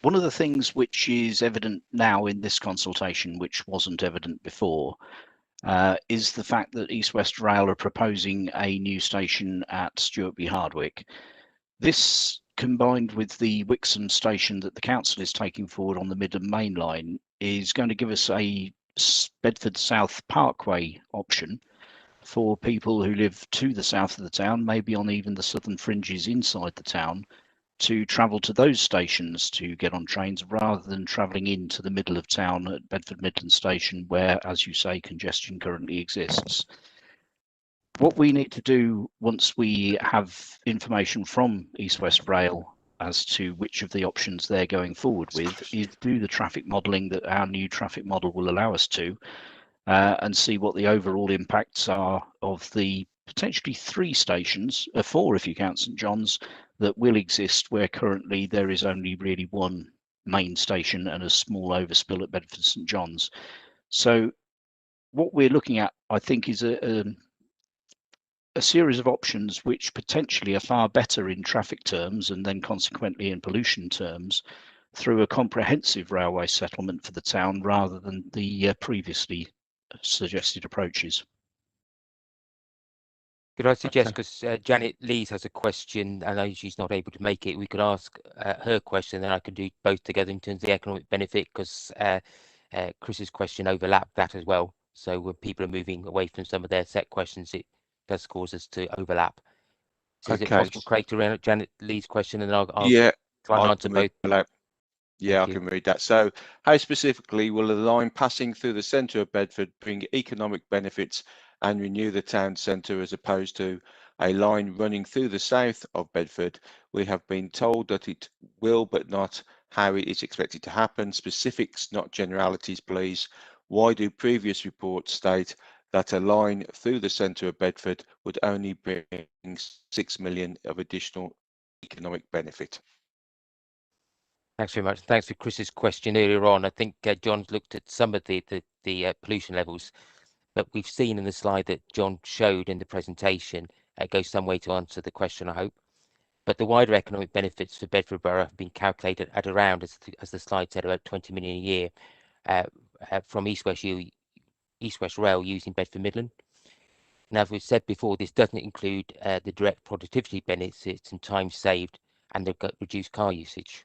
[SPEAKER 5] One of the things which is evident now in this consultation, which wasn't evident before, is the fact that East West Rail are proposing a new station at Stuart v Hardwick. This, combined with the Wiksums station that the council is taking forward on the Midland Main Line, is going to give us a Bedford South Parkway option for people who live to the south of the town, maybe on even the southern fringes inside the town, to travel to those stations to get on trains rather than travelling into the middle of town at Bedford Midland Station, where, as you say, congestion currently exists. What we need to do once we have information from East West Rail as to which of the options they're going forward with is do the traffic modelling that our new traffic model will allow us to, and see what the overall impacts are of the potentially 3 stations, 4 if you count St John's, that will exist where currently there is only really 1 main station and a small overspill at Bedford St John's. So what we're looking at, I think, is a series of options which potentially are far better in traffic terms and then consequently in pollution terms through a comprehensive railway settlement for the town rather than the previously suggested approaches.
[SPEAKER 4] Could I suggest,
[SPEAKER 3] Okay.
[SPEAKER 4] because Janet Lees has a question, I know she's not able to make it, we could ask her question, then I could do both together in terms of the economic benefit, because Chris's question overlapped that as well. So when people are moving away from some of their set questions, it does cause us to overlap. So is it
[SPEAKER 3] Okay.
[SPEAKER 4] possible, Craig, to read Janet Lee's question, and then I'll
[SPEAKER 3] Yeah,
[SPEAKER 4] try and
[SPEAKER 3] I
[SPEAKER 4] answer
[SPEAKER 3] can read
[SPEAKER 4] both?
[SPEAKER 3] that out. Yeah, I
[SPEAKER 4] Thank you.
[SPEAKER 3] can read that. So, how specifically will the line passing through the centre of Bedford bring economic benefits and renew the town centre as opposed to a line running through the south of Bedford? We have been told that it will, but not how it is expected to happen. Specifics, not generalities, please. Why do previous reports state that a line through the centre of Bedford would only bring 6 million of additional economic benefit?
[SPEAKER 4] Thanks very much. Thanks for Chris's question earlier on. I think John's looked at some of the pollution levels, but we've seen in the slide that John showed in the presentation, it goes some way to answer the question, I hope. But the wider economic benefits for Bedford Borough have been calculated at around, as the slide said, about 20 million a year from East West Rail using Bedford Midland. Now, as we've said before, this doesn't include the direct productivity benefits and time saved and the reduced car usage.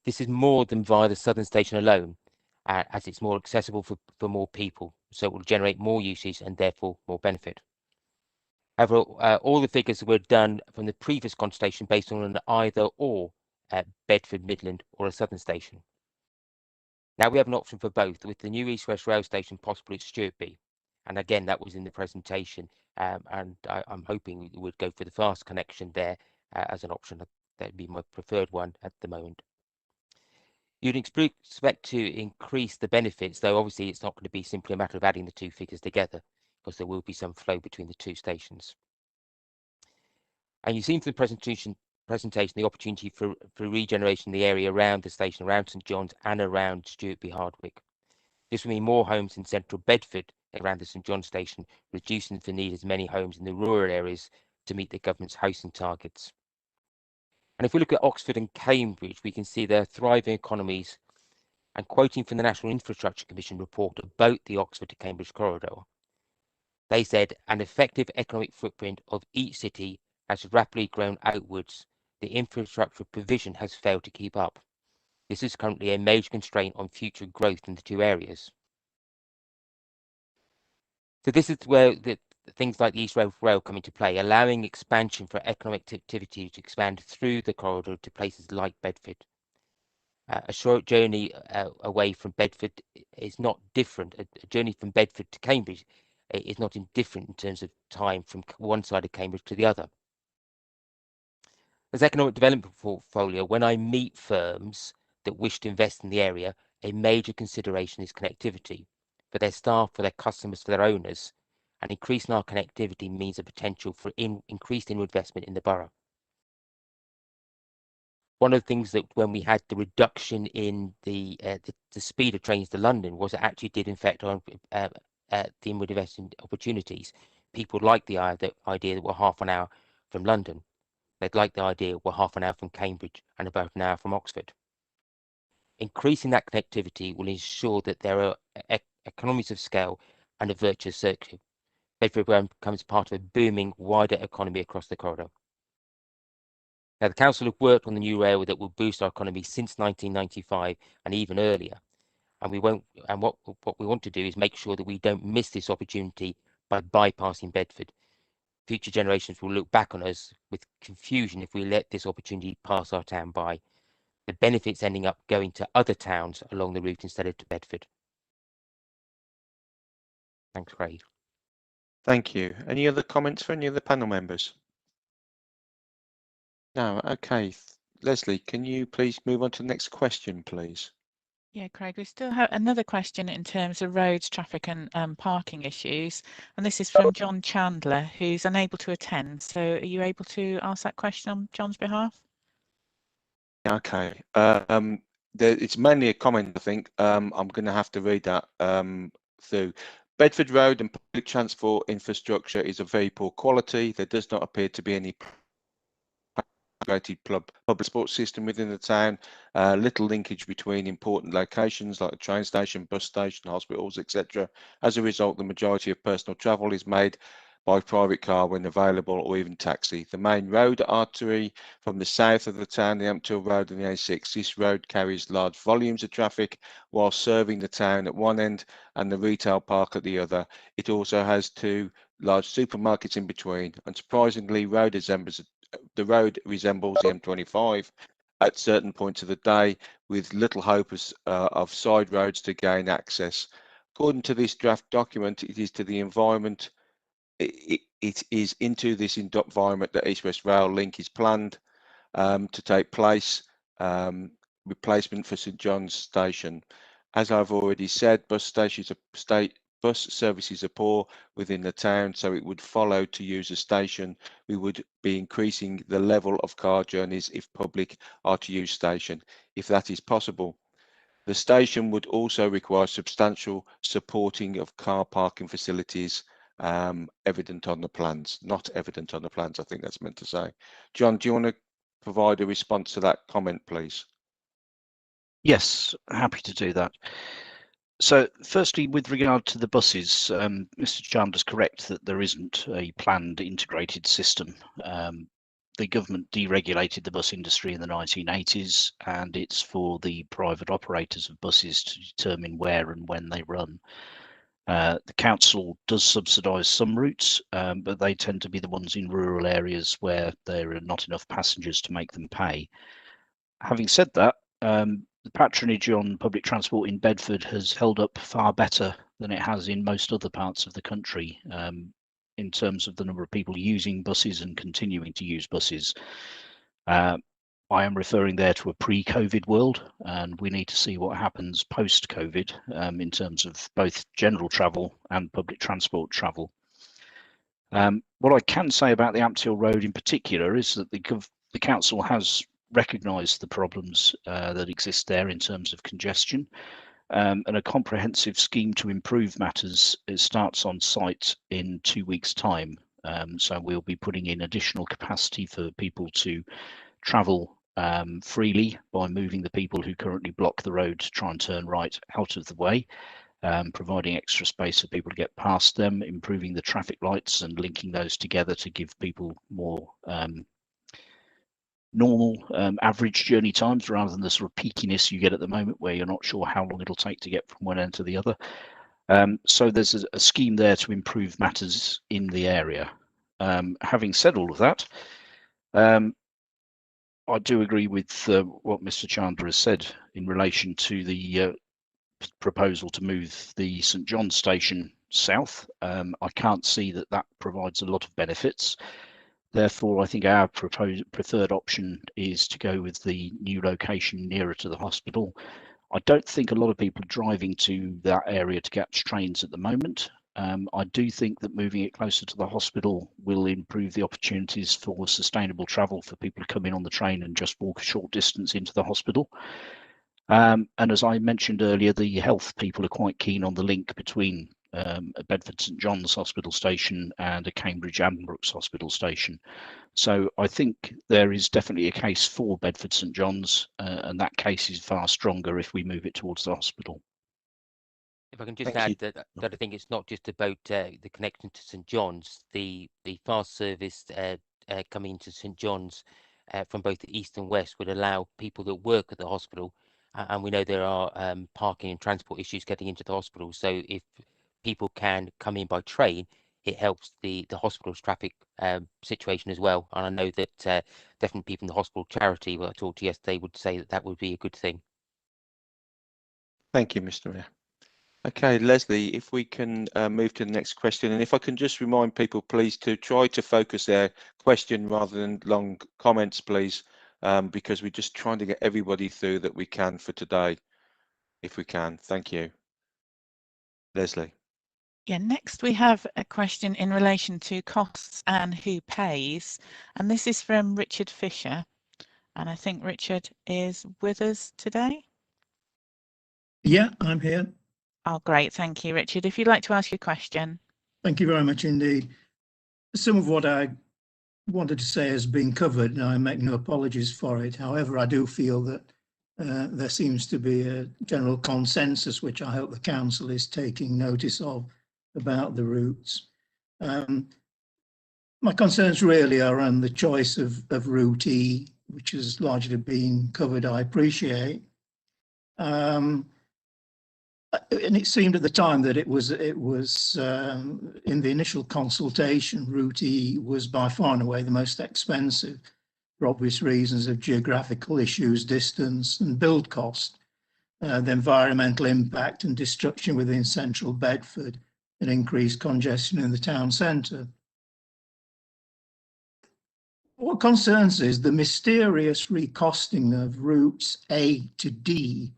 [SPEAKER 4] This is more than via the Southern Station alone, as it's more accessible for more people, so it will generate more usage and therefore more benefit. However, all the figures were done from the previous consultation based on an either or Bedford Midland or a Southern Station. Now we have an option for both, with the new East West Rail Station possible at Sturtby, and again that was in the presentation, and I'm hoping we would go for the fast connection there as an option. That would be my preferred one at the moment. You'd expect to increase the benefits, though obviously it's not going to be simply a matter of adding the two figures together, because there will be some flow between the two stations. And you've seen from the presentation the opportunity for regeneration in the area around the station, around St John's and around Sturtby Hardwick. This will mean more homes in central Bedford around the St John's station, reducing the need as many homes in the rural areas to meet the government's housing targets. And if we look at Oxford and Cambridge, we can see their thriving economies. And quoting from the National Infrastructure Commission report about the Oxford to Cambridge corridor, they said an effective economic footprint of each city has rapidly grown outwards. The infrastructure provision has failed to keep up. This is currently a major constraint on future growth in the two areas. So this is where things like the East Rail come into play, allowing expansion for economic activity to expand through the corridor to places like Bedford. A short journey away from Bedford is not different. A journey from Bedford to Cambridge is not indifferent in terms of time from one side of Cambridge to the other. As economic development portfolio, when I meet firms that wish to invest in the area, a major consideration is connectivity for their staff, for their customers, for their owners, and increasing our connectivity means a potential for increased investment in the borough. One of the things that when we had the reduction in the speed of trains to London was it actually did affect on the inward investment opportunities. People liked the idea that we're half an hour from London. They'd like the idea we're half an hour from Cambridge and about an hour from Oxford. Increasing that connectivity will ensure that there are economies of scale and a virtuous circle. Bedford becomes part of a booming wider economy across the corridor. Now, the council have worked on the new railway that will boost our economy since 1995 and even earlier. And we won't. And what we want to do is make sure that we don't miss this opportunity by bypassing Bedford. Future generations will look back on us with confusion if we let this opportunity pass our town by. The benefits ending up going to other towns along the route instead of to Bedford. Thanks, Craig.
[SPEAKER 3] Thank you. Any other comments for any of the panel members? No. Okay. Leslie, can you please move on to the next question, please?
[SPEAKER 6] Yeah, Craig, we still have another question in terms of roads, traffic and parking issues. And this is from John Chandler, who's unable to attend. So are you able to ask that question on John's behalf?
[SPEAKER 3] Okay. It's mainly a comment, I think. I'm going to have to read that through. Bedford Road and public transport infrastructure is of very poor quality. There does not appear to be any integrated public transport system within the town. Little linkage between important locations like the train station, bus station, hospitals, etc. As a result, the majority of personal travel is made by private car when available, or even taxi. The main road artery from the south of the town, the Ampthill Road and the A6. This road carries large volumes of traffic while serving the town at one end and the retail park at the other. It also has two large supermarkets in between. Unsurprisingly, the road resembles the M25 at certain points of the day, with little hope of side roads to gain access. According to this draft document, it is to the environment. It is into this environment that East West Rail Link is planned to take place, replacement for St John's Station. As I've already said, bus services are poor within the town, so it would follow to use a station. We would be increasing the level of car journeys if public are to use station, if that is possible. The station would also require substantial supporting of car parking facilities, evident on the plans, not evident on the plans, I think that's meant to say. John, do you want to provide a response to that comment, please?
[SPEAKER 5] Yes, happy to do that. So firstly, with regard to the buses, Mr. Chandra's correct that there isn't a planned integrated system. The government deregulated the bus industry in the 1980s, and it's for the private operators of buses to determine where and when they run. The council does subsidise some routes, but they tend to be the ones in rural areas where there are not enough passengers to make them pay. Having said that, the patronage on public transport in Bedford has held up far better than it has in most other parts of the country, in terms of the number of people using buses and continuing to use buses. I am referring there to a pre-COVID world, and we need to see what happens post-COVID in terms of both general travel and public transport travel. What I can say about the Ampthill Road in particular is that the council has recognised the problems that exist there in terms of congestion, and a comprehensive scheme to improve matters. It starts on site in 2 weeks' time, so we'll be putting in additional capacity for people to travel freely by moving the people who currently block the road to try and turn right out of the way, providing extra space for people to get past them, improving the traffic lights and linking those together to give people more normal average journey times rather than the sort of peakiness you get at the moment where you're not sure how long it'll take to get from one end to the other. So there's a scheme there to improve matters in the area. Having said all of that, I do agree with what Mr. Chandra has said in relation to the proposal to move the St John's Station south. I can't see that that provides a lot of benefits. Therefore, I think our preferred option is to go with the new location nearer to the hospital. I don't think a lot of people are driving to that area to catch trains at the moment. I do think that moving it closer to the hospital will improve the opportunities for sustainable travel for people to come in on the train and just walk a short distance into the hospital. And as I mentioned earlier, the health people are quite keen on the link between a Bedford St John's Hospital Station and a Cambridge Addenbrooke's Hospital Station. So I think there is definitely a case for Bedford St John's, and that case is far stronger if we move it towards the hospital.
[SPEAKER 4] If I can just add that I think it's not just about the connection to St John's. The fast service coming into St John's from both the east and west would allow people that work at the hospital, and we know there are parking and transport issues getting into the hospital. So if people can come in by train, it helps the hospital's traffic situation as well. And I know that definitely people in the hospital charity who I talked to yesterday would say that that would be a good thing.
[SPEAKER 3] Thank you, Mr. Mayor. Okay, Leslie, if we can move to the next question, and if I can just remind people, please, to try to focus their question rather than long comments, please, because we're just trying to get everybody through that we can for today, if we can. Thank you. Leslie.
[SPEAKER 6] Yeah, next we have a question in relation to costs and who pays, and this is from Richard Fisher, and I think Richard is with us today.
[SPEAKER 13] Yeah, I'm here.
[SPEAKER 6] Oh, great. Thank you, Richard. If you'd like to ask your question.
[SPEAKER 13] Thank you very much indeed. Some of what I wanted to say has been covered, and I make no apologies for it. However, I do feel that there seems to be a general consensus, which I hope the council is taking notice of, about the routes. My concerns really are around the choice of route E, which has largely been covered, I appreciate. And it seemed at the time that it was in the initial consultation, route E was by far and away the most expensive, for obvious reasons of geographical issues, distance and build cost, the environmental impact and destruction within central Bedford, and increased congestion in the town centre. What concerns is the mysterious recosting of routes A to D.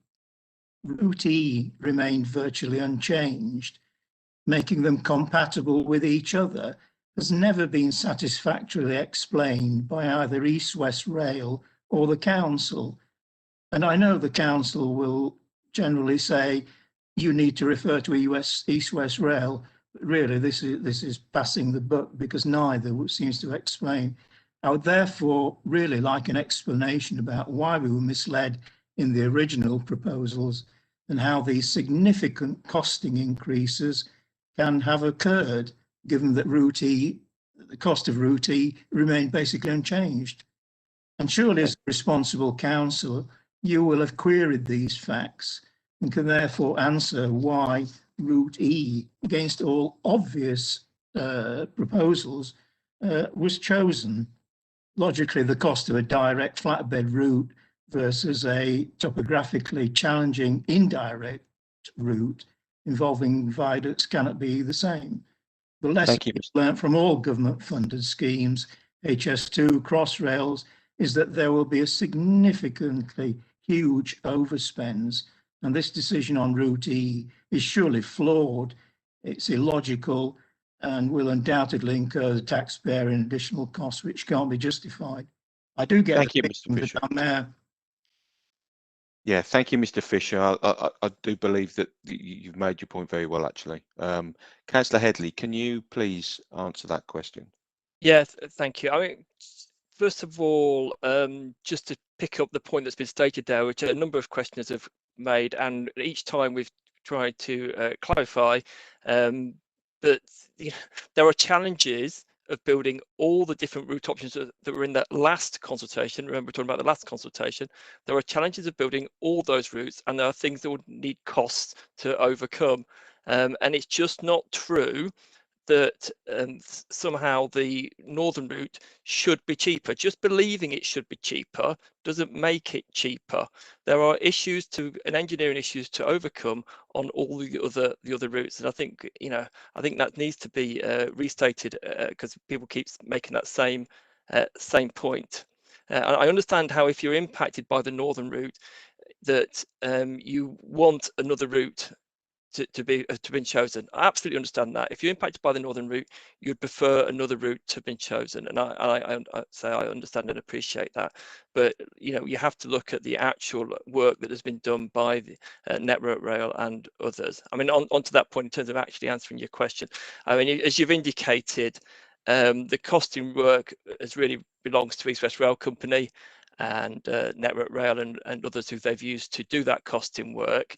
[SPEAKER 13] Route E remained virtually unchanged. Making them compatible with each other has never been satisfactorily explained by either East West Rail or the council. And I know the council will generally say you need to refer to East West Rail. But really, this is passing the buck because neither seems to explain. I would therefore really like an explanation about why we were misled in the original proposals and how these significant costing increases can have occurred, given that route E, the cost of route E remained basically unchanged. And surely as a responsible council, you will have queried these facts and can therefore answer why route E, against all obvious proposals, was chosen. Logically, the cost of a direct flatbed route versus a topographically challenging indirect route involving viaducts cannot be the same. The lesson learned from all government-funded schemes, HS2, Crossrails, is that there will be a significantly huge overspends, and this decision on route E is surely flawed. It's illogical and will undoubtedly incur the taxpayer in additional costs which can't be justified. I do get
[SPEAKER 3] Thank you, Mr. Fisher. Yeah, thank you, Mr. Fisher. I do believe that you've made your point very well, actually. Councillor Headley, can you please answer that question?
[SPEAKER 8] Yeah, thank you. I mean, first of all, just to pick up the point that's been stated there, which a number of questioners have made, and each time we've tried to clarify that there are challenges of building all the different route options that were in that last consultation. Remember, we're talking about the last consultation. There are challenges of building all those routes, and there are things that would need costs to overcome. And it's just not true that somehow the northern route should be cheaper. Just believing it should be cheaper doesn't make it cheaper. There are issues and engineering issues to overcome on all the other routes, and I think that needs to be restated because people keep making that same point. I understand how if you're impacted by the northern route, that you want another route to be chosen. I absolutely understand that. If you're impacted by the northern route, you'd prefer another route to be chosen, and I say I understand and appreciate that. But you have to look at the actual work that has been done by the Network Rail and others. I mean, onto that point in terms of actually answering your question. I mean, as you've indicated, the costing work really belongs to East West Rail Company and Network Rail and others who they've used to do that costing work.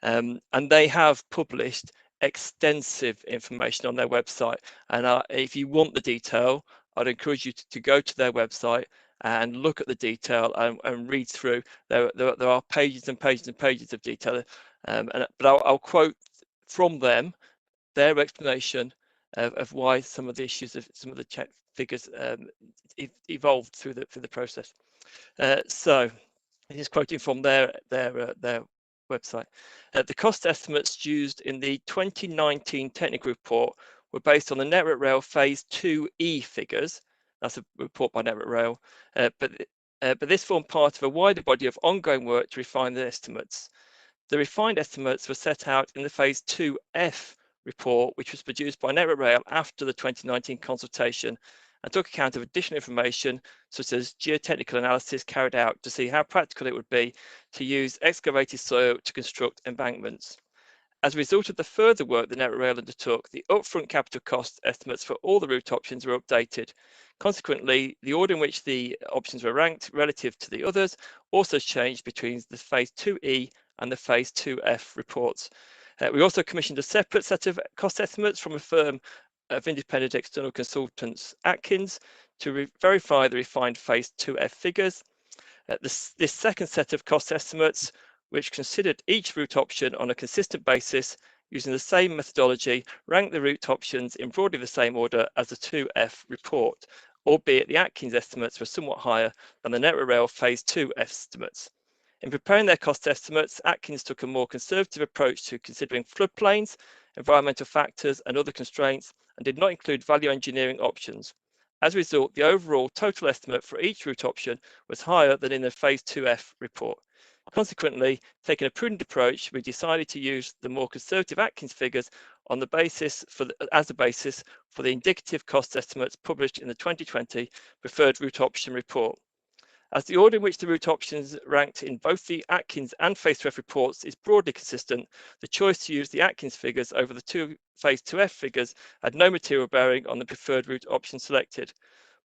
[SPEAKER 8] And they have published extensive information on their website. And if you want the detail, I'd encourage you to go to their website and look at the detail and read through. There are pages and pages and pages of detail. But I'll quote from them their explanation of why some of the issues of some of the check figures evolved through the process. So this is quoting from their website. The cost estimates used in the 2019 technical report were based on the Network Rail Phase 2E figures. That's a report by Network Rail, but this formed part of a wider body of ongoing work to refine the estimates. The refined estimates were set out in the Phase 2F report, which was produced by Network Rail after the 2019 consultation, and took account of additional information such as geotechnical analysis carried out to see how practical it would be to use excavated soil to construct embankments. As a result of the further work the Network Rail undertook, the upfront capital cost estimates for all the route options were updated. Consequently, the order in which the options were ranked relative to the others also changed between the Phase 2E and the Phase 2F reports. We also commissioned a separate set of cost estimates from a firm of independent external consultants, Atkins, to verify the refined Phase 2F figures. This second set of cost estimates, which considered each route option on a consistent basis using the same methodology, ranked the route options in broadly the same order as the 2F report, albeit the Atkins estimates were somewhat higher than the Network Rail Phase 2 estimates. In preparing their cost estimates, Atkins took a more conservative approach to considering floodplains, environmental factors and other constraints, and did not include value engineering options. As a result, the overall total estimate for each route option was higher than in the Phase 2F report. Consequently, taking a prudent approach, we decided to use the more conservative Atkins figures on the basis as the basis for the indicative cost estimates published in the 2020 Preferred Route Option Report. As the order in which the route options ranked in both the Atkins and Phase 2F reports is broadly consistent, the choice to use the Atkins figures over the Phase 2F figures had no material bearing on the preferred route option selected.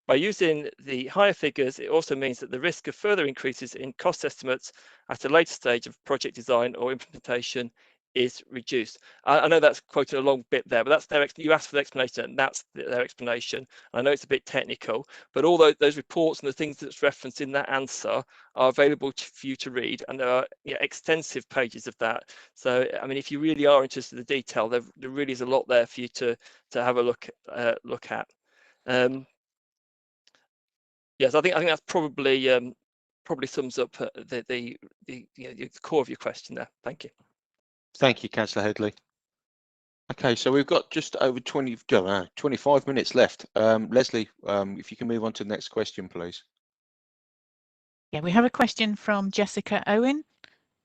[SPEAKER 8] By using the higher figures, it also means that the risk of further increases in cost estimates at a later stage of project design or implementation is reduced. I know that's quoted a long bit there, but that's their, you asked for the explanation, and that's their explanation. I know it's a bit technical, but all those reports and the things that's referenced in that answer are available for you to read, and there are extensive pages of that. So, I mean, if you really are interested in the detail, there really is a lot there for you to have a look at. Yes, I think that's probably sums up the core of your question there. Thank you.
[SPEAKER 3] Thank you, Councillor Headley. Okay, so we've got just over 25 minutes left. Leslie, if you can move on to the next question, please.
[SPEAKER 6] Yeah, we have a question from Jessica Owen.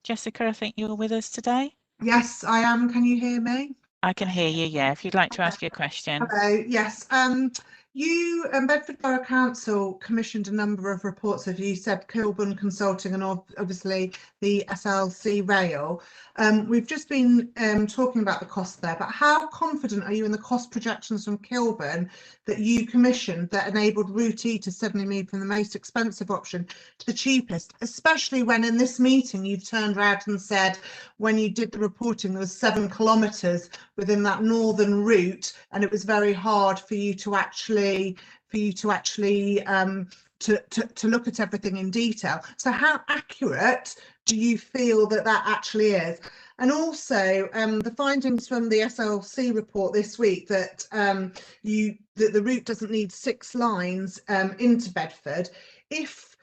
[SPEAKER 6] Jessica, I think you're with us today.
[SPEAKER 14] Yes, I am. Can you hear me?
[SPEAKER 6] I can hear you, yeah, if you'd like to ask your question.
[SPEAKER 14] Hello, yes. You and Bedford Borough Council commissioned a number of reports, as you said, Kilburn Consulting and obviously the SLC Rail. We've just been talking about the cost there, but how confident are you in the cost projections from Kilburn that you commissioned that enabled Route E to suddenly move from the most expensive option to the cheapest, especially when in this meeting you've turned around and said when you did the reporting there was 7 kilometres within that northern route and it was very hard for you to actually to look at everything in detail. So how accurate do you feel that actually is? And also the findings from the SLC report this week that that the route doesn't need 6 lines into Bedford. If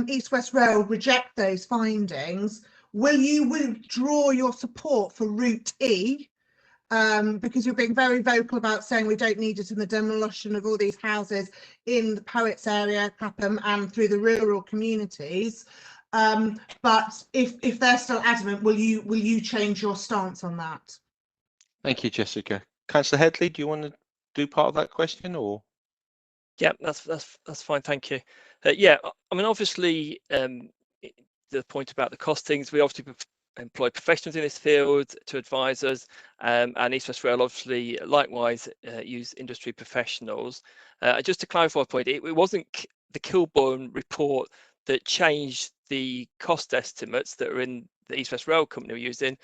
[SPEAKER 14] East West Rail reject those findings, will you withdraw your support for Route E? Because you're being very vocal about saying we don't need it in the demolition of all these houses in the Poets area, Clapham, and through the rural communities. But if they're still adamant, will you change your stance on that?
[SPEAKER 3] Thank you, Jessica. Councillor Headley, do you want to do part of that question, or?
[SPEAKER 8] Yeah, that's fine. Thank you. Yeah, I mean, obviously, the point about the costings, we obviously employ professionals in this field to advise us, and East West Rail obviously likewise use industry professionals. Just to clarify a point, it wasn't the Kilburn report that changed the cost estimates that are in the East West Rail company were using.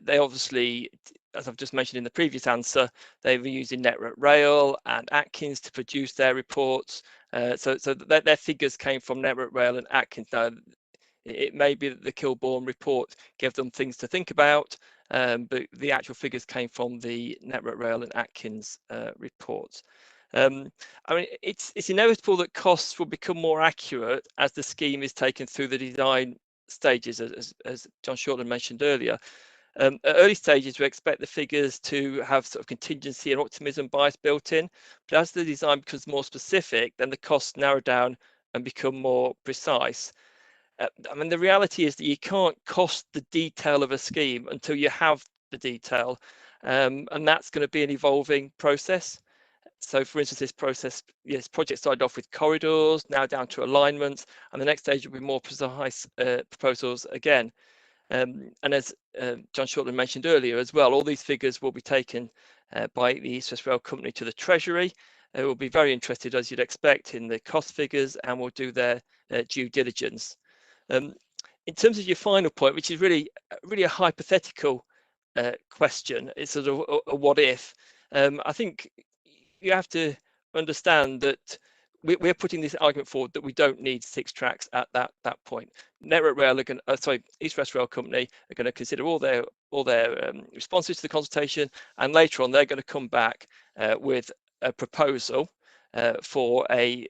[SPEAKER 8] They obviously, as I've just mentioned in the previous answer, they were using Network Rail and Atkins to produce their reports. So their figures came from Network Rail and Atkins. Now, it may be that the Kilburn report gave them things to think about, but the actual figures came from the Network Rail and Atkins reports. I mean, it's inevitable that costs will become more accurate as the scheme is taken through the design stages, as John Shortland mentioned earlier. At early stages, we expect the figures to have sort of contingency and optimism bias built in, but as the design becomes more specific, then the costs narrow down and become more precise. I mean, the reality is that you can't cost the detail of a scheme until you have the detail, and that's going to be an evolving process. So, for instance, this project started off with corridors, now down to alignments, and the next stage will be more precise proposals again. And as John Shortland mentioned earlier as well, all these figures will be taken by the East West Rail Company to the Treasury. They will be very interested, as you'd expect, in the cost figures and will do their due diligence. In terms of your final point, which is really a hypothetical question, it's sort of a what if. I think you have to understand that we're putting this argument forward that we don't need 6 tracks at that point. Network Rail are going, East West Rail Company are going to consider all their responses to the consultation, and later on they're going to come back with a proposal for a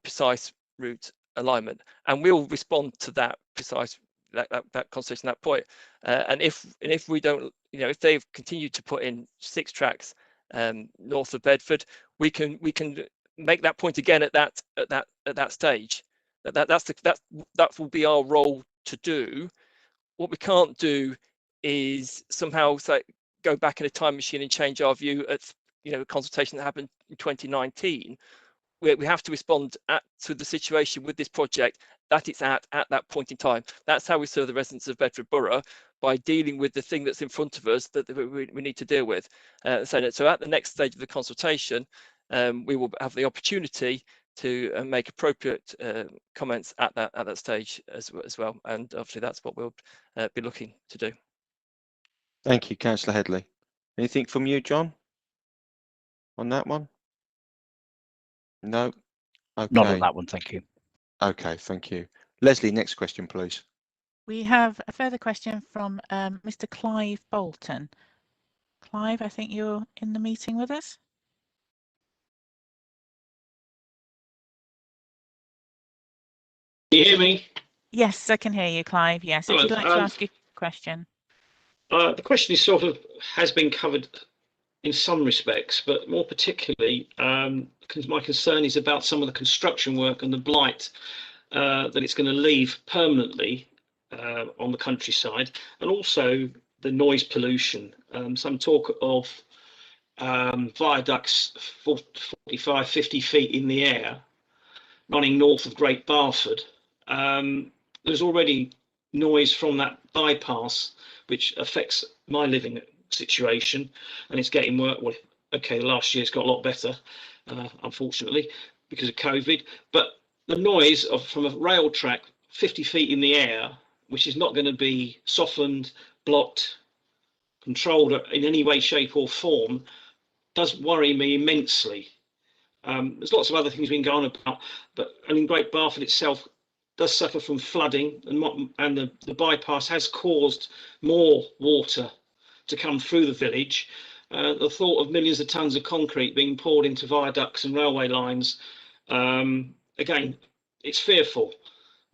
[SPEAKER 8] precise route alignment, and we'll respond to that precise that consultation at that point. And if we don't, if they've continued to put in 6 tracks north of Bedford, we can make that point again at that stage. That will be our role to do. What we can't do is somehow go back in a time machine and change our view at a consultation that happened in 2019. We have to respond to the situation with this project that it's at that point in time. That's how we serve the residents of Bedford Borough, by dealing with the thing that's in front of us that we need to deal with. So at the next stage of the consultation, we will have the opportunity to make appropriate comments at that stage as well. And obviously that's what we'll be looking to do.
[SPEAKER 3] Thank you, Councillor Headley. Anything from you, John, on that one? No? Okay.
[SPEAKER 5] Not on that one, thank you.
[SPEAKER 3] Okay, thank you. Leslie, next question, please.
[SPEAKER 6] We have a further question from Mr. Clive Bolton. Clive, I think you're in the meeting with us.
[SPEAKER 15] Can you hear me?
[SPEAKER 6] Yes, I can hear you, Clive. Yes, if you'd like to ask your question.
[SPEAKER 15] The question is sort of has been covered in some respects, but more particularly, my concern is about some of the construction work and the blight that it's going to leave permanently on the countryside, and also the noise pollution. Some talk of viaducts 45, 50 feet in the air running north of Great Barford. There's already noise from that bypass which affects my living situation, and it's getting worse. Well, okay, last year's got a lot better, unfortunately, because of COVID. But the noise from a rail track 50 feet in the air, which is not going to be softened, blocked, controlled in any way, shape or form, does worry me immensely. There's lots of other things being going on about, but I mean, Great Barford itself does suffer from flooding, and the bypass has caused more water to come through the village. The thought of millions of tons of concrete being poured into viaducts and railway lines, again, it's fearful.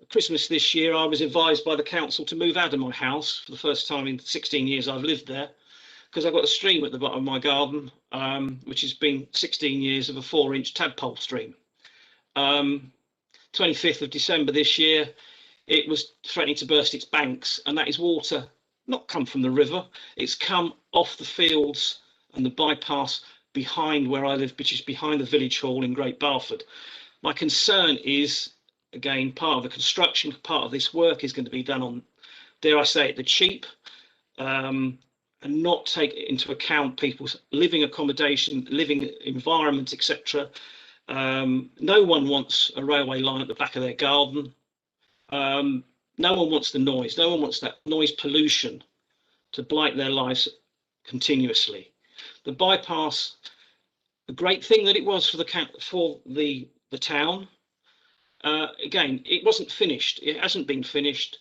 [SPEAKER 15] At Christmas this year, I was advised by the council to move out of my house for the first time in 16 years I've lived there, because I've got a stream at the bottom of my garden, which has been 16 years of a 4-inch tadpole stream. 25th of December this year, it was threatening to burst its banks, and that is water not come from the river, it's come off the fields and the bypass behind where I live, which is behind the village hall in Great Barford. My concern is, again, part of the construction, part of this work is going to be done on, dare I say it, the cheap, and not take into account people's living accommodation, living environment, etc. No one wants a railway line at the back of their garden. No one wants the noise. No one wants that noise pollution to blight their lives continuously. The bypass, the great thing that it was for the town. Again, it wasn't finished. It hasn't been finished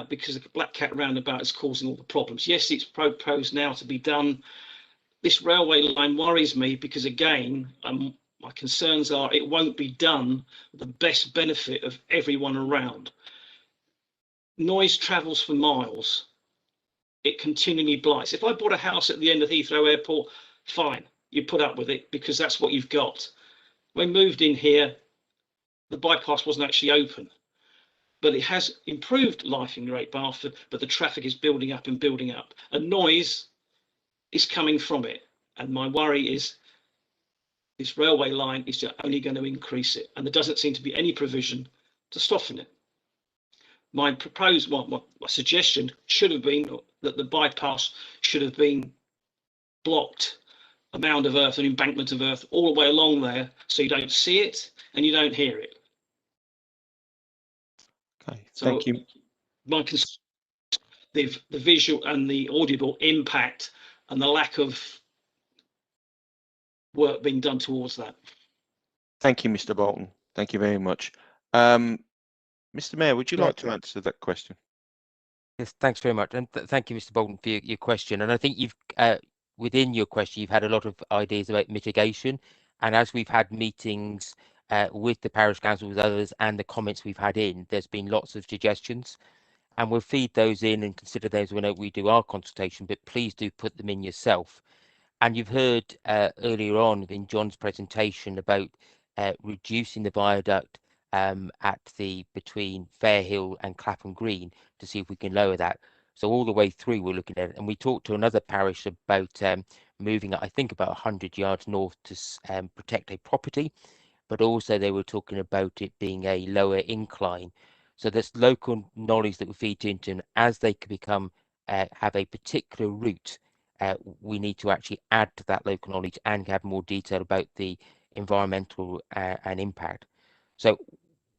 [SPEAKER 15] because the Black Cat roundabout is causing all the problems. Yes, it's proposed now to be done. This railway line worries me because, again, my concerns are it won't be done with the best benefit of everyone around. Noise travels for miles. It continually blights. If I bought a house at the end of Heathrow Airport, fine, you put up with it because that's what you've got. When moved in here, the bypass wasn't actually open, but it has improved life in Great Barford, but the traffic is building up and building up. And noise is coming from it. And my worry is this railway line is only going to increase it. And there doesn't seem to be any provision to soften it. my suggestion should have been that the bypass should have been blocked, a mound of earth, an embankment of earth all the way along there, so you don't see it and you don't hear it.
[SPEAKER 3] Okay,
[SPEAKER 15] So
[SPEAKER 3] thank you.
[SPEAKER 15] The visual and the audible impact and the lack of work being done towards that.
[SPEAKER 3] Thank you, Mr. Bolton. Thank you very much. Mr. Mayor, would you
[SPEAKER 13] Yeah.
[SPEAKER 3] like to answer that question?
[SPEAKER 4] Yes, thanks very much, and thank you, Mr. Bolton, for your question. And I think you've within your question, you've had a lot of ideas about mitigation, and as we've had meetings with the parish council, with others, and the comments we've had in, there's been lots of suggestions, and we'll feed those in and consider those when we do our consultation. But please do put them in yourself. And you've heard earlier on in John's presentation about reducing the viaduct at the between Fairhill and Clapham Green to see if we can lower that. So all the way through we're looking at it. And we talked to another parish about moving it, I think about 100 yards north to protect a property, but also they were talking about it being a lower incline. So there's local knowledge that we feed into, and as they can become have a particular route, we need to actually add to that local knowledge and have more detail about the environmental and impact. So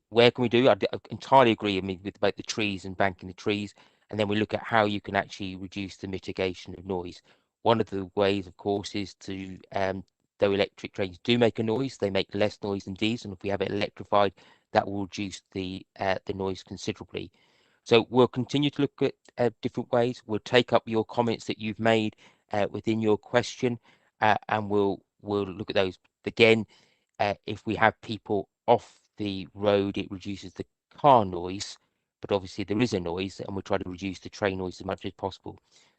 [SPEAKER 4] where can we do? I entirely agree with about the trees and banking the trees, and then we look at how you can actually reduce the mitigation of noise. One of the ways, of course, is to though electric trains do make a noise, they make less noise than diesel, and if we have it electrified, that will reduce the noise considerably. So we'll continue to look at different ways. We'll take up your comments that you've made within your question, and we'll look at those. Again, if we have people off the road, it reduces the car noise, but obviously there is a noise, and we'll try to reduce the train noise as much as possible.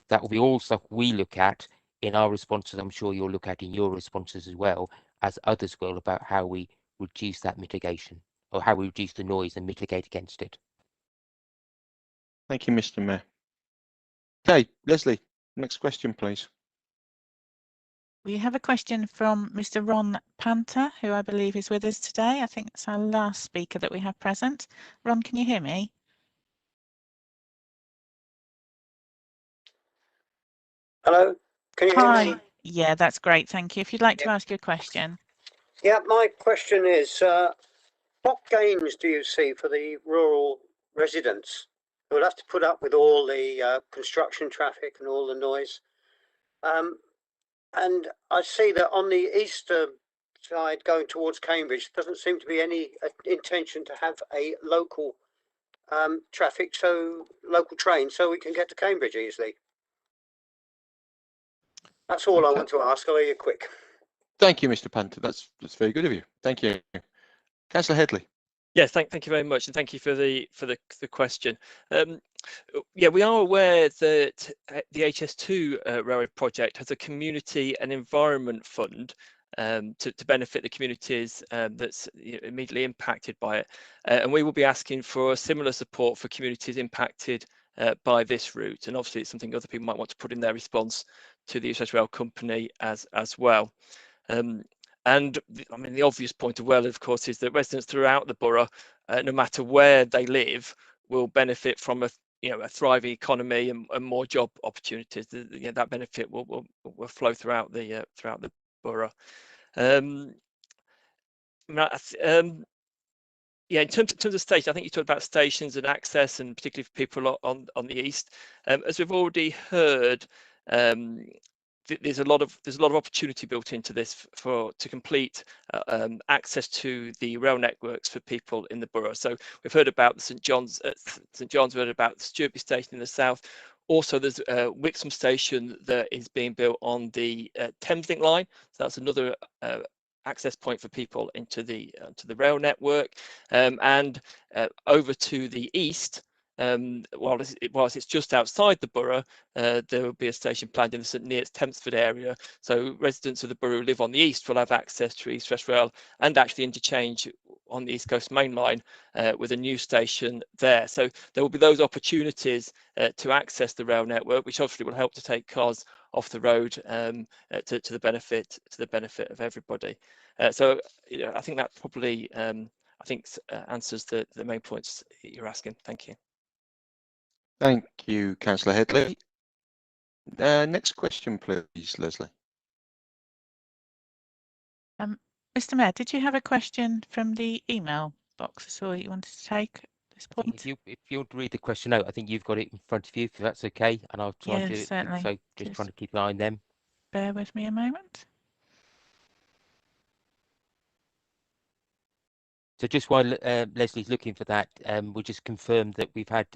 [SPEAKER 4] That will be all stuff we look at in our responses. I'm sure you'll look at in your responses as well, as others will, about how we reduce that mitigation, or how we reduce the noise and mitigate against it.
[SPEAKER 3] Thank you, Mr. Mayor. Okay, Leslie, next question, please.
[SPEAKER 6] We have a question from Mr. Ron Panther, who I believe is with us today. I think it's our last speaker that we have present. Ron, can you hear me?
[SPEAKER 16] Hello, can you hear me?
[SPEAKER 6] Yeah, that's great. Thank you. If you'd like to ask your question.
[SPEAKER 16] Yeah, my question is, what gains do you see for the rural residents who will have to put up with all the construction traffic and all the noise? And I see that on the eastern side going towards Cambridge, doesn't seem to be any intention to have a local traffic, so local train, so we can get to Cambridge easily. That's all I want to ask. I'll be quick.
[SPEAKER 3] Thank you, Mr. Panther. That's very good of you. Thank you. Councillor Headley.
[SPEAKER 8] Yes, thank you very much, and thank you for the question. Yeah, we are aware that the HS2 railway project has a community and environment fund to benefit the communities that's immediately impacted by it, and we will be asking for similar support for communities impacted by this route. And obviously, it's something other people might want to put in their response to the East West Rail Company as well. And I mean, the obvious point of well, of course, is that residents throughout the borough, no matter where they live, will benefit from a thriving economy and more job opportunities. That benefit will flow throughout the borough. Yeah, in terms of station, I think you talked about stations and access, and particularly for people on the east. As we've already heard, there's a lot of opportunity built into this to complete access to the rail networks for people in the borough. So we've heard about the St John's, we've heard about the Stewby Station in the south. Also, there's Wiksums Station that is being built on the Thameslink line. So that's another access point for people into the rail network, and over to the east. Whilst it's just outside the borough, there will be a station planned in the St Neots Tempsford area. So residents of the borough who live on the east will have access to East West Rail and actually interchange on the East Coast Main Line with a new station there. So there will be those opportunities to access the rail network, which obviously will help to take cars off the road to the benefit of everybody. So I think that probably answers the main points you're asking. Thank you.
[SPEAKER 3] Thank you, Councillor Headley. Next question, please, Leslie.
[SPEAKER 6] Mr. Mayor, did you have a question from the email box at all that you wanted to take at this point?
[SPEAKER 4] If you want to read the question out, I think you've got it in front of you, if that's okay, and I'll try and do it.
[SPEAKER 6] Certainly.
[SPEAKER 4] So just trying to keep an eye on them.
[SPEAKER 6] Bear with me a moment.
[SPEAKER 4] So just while Leslie's looking for that, we'll just confirm that we've had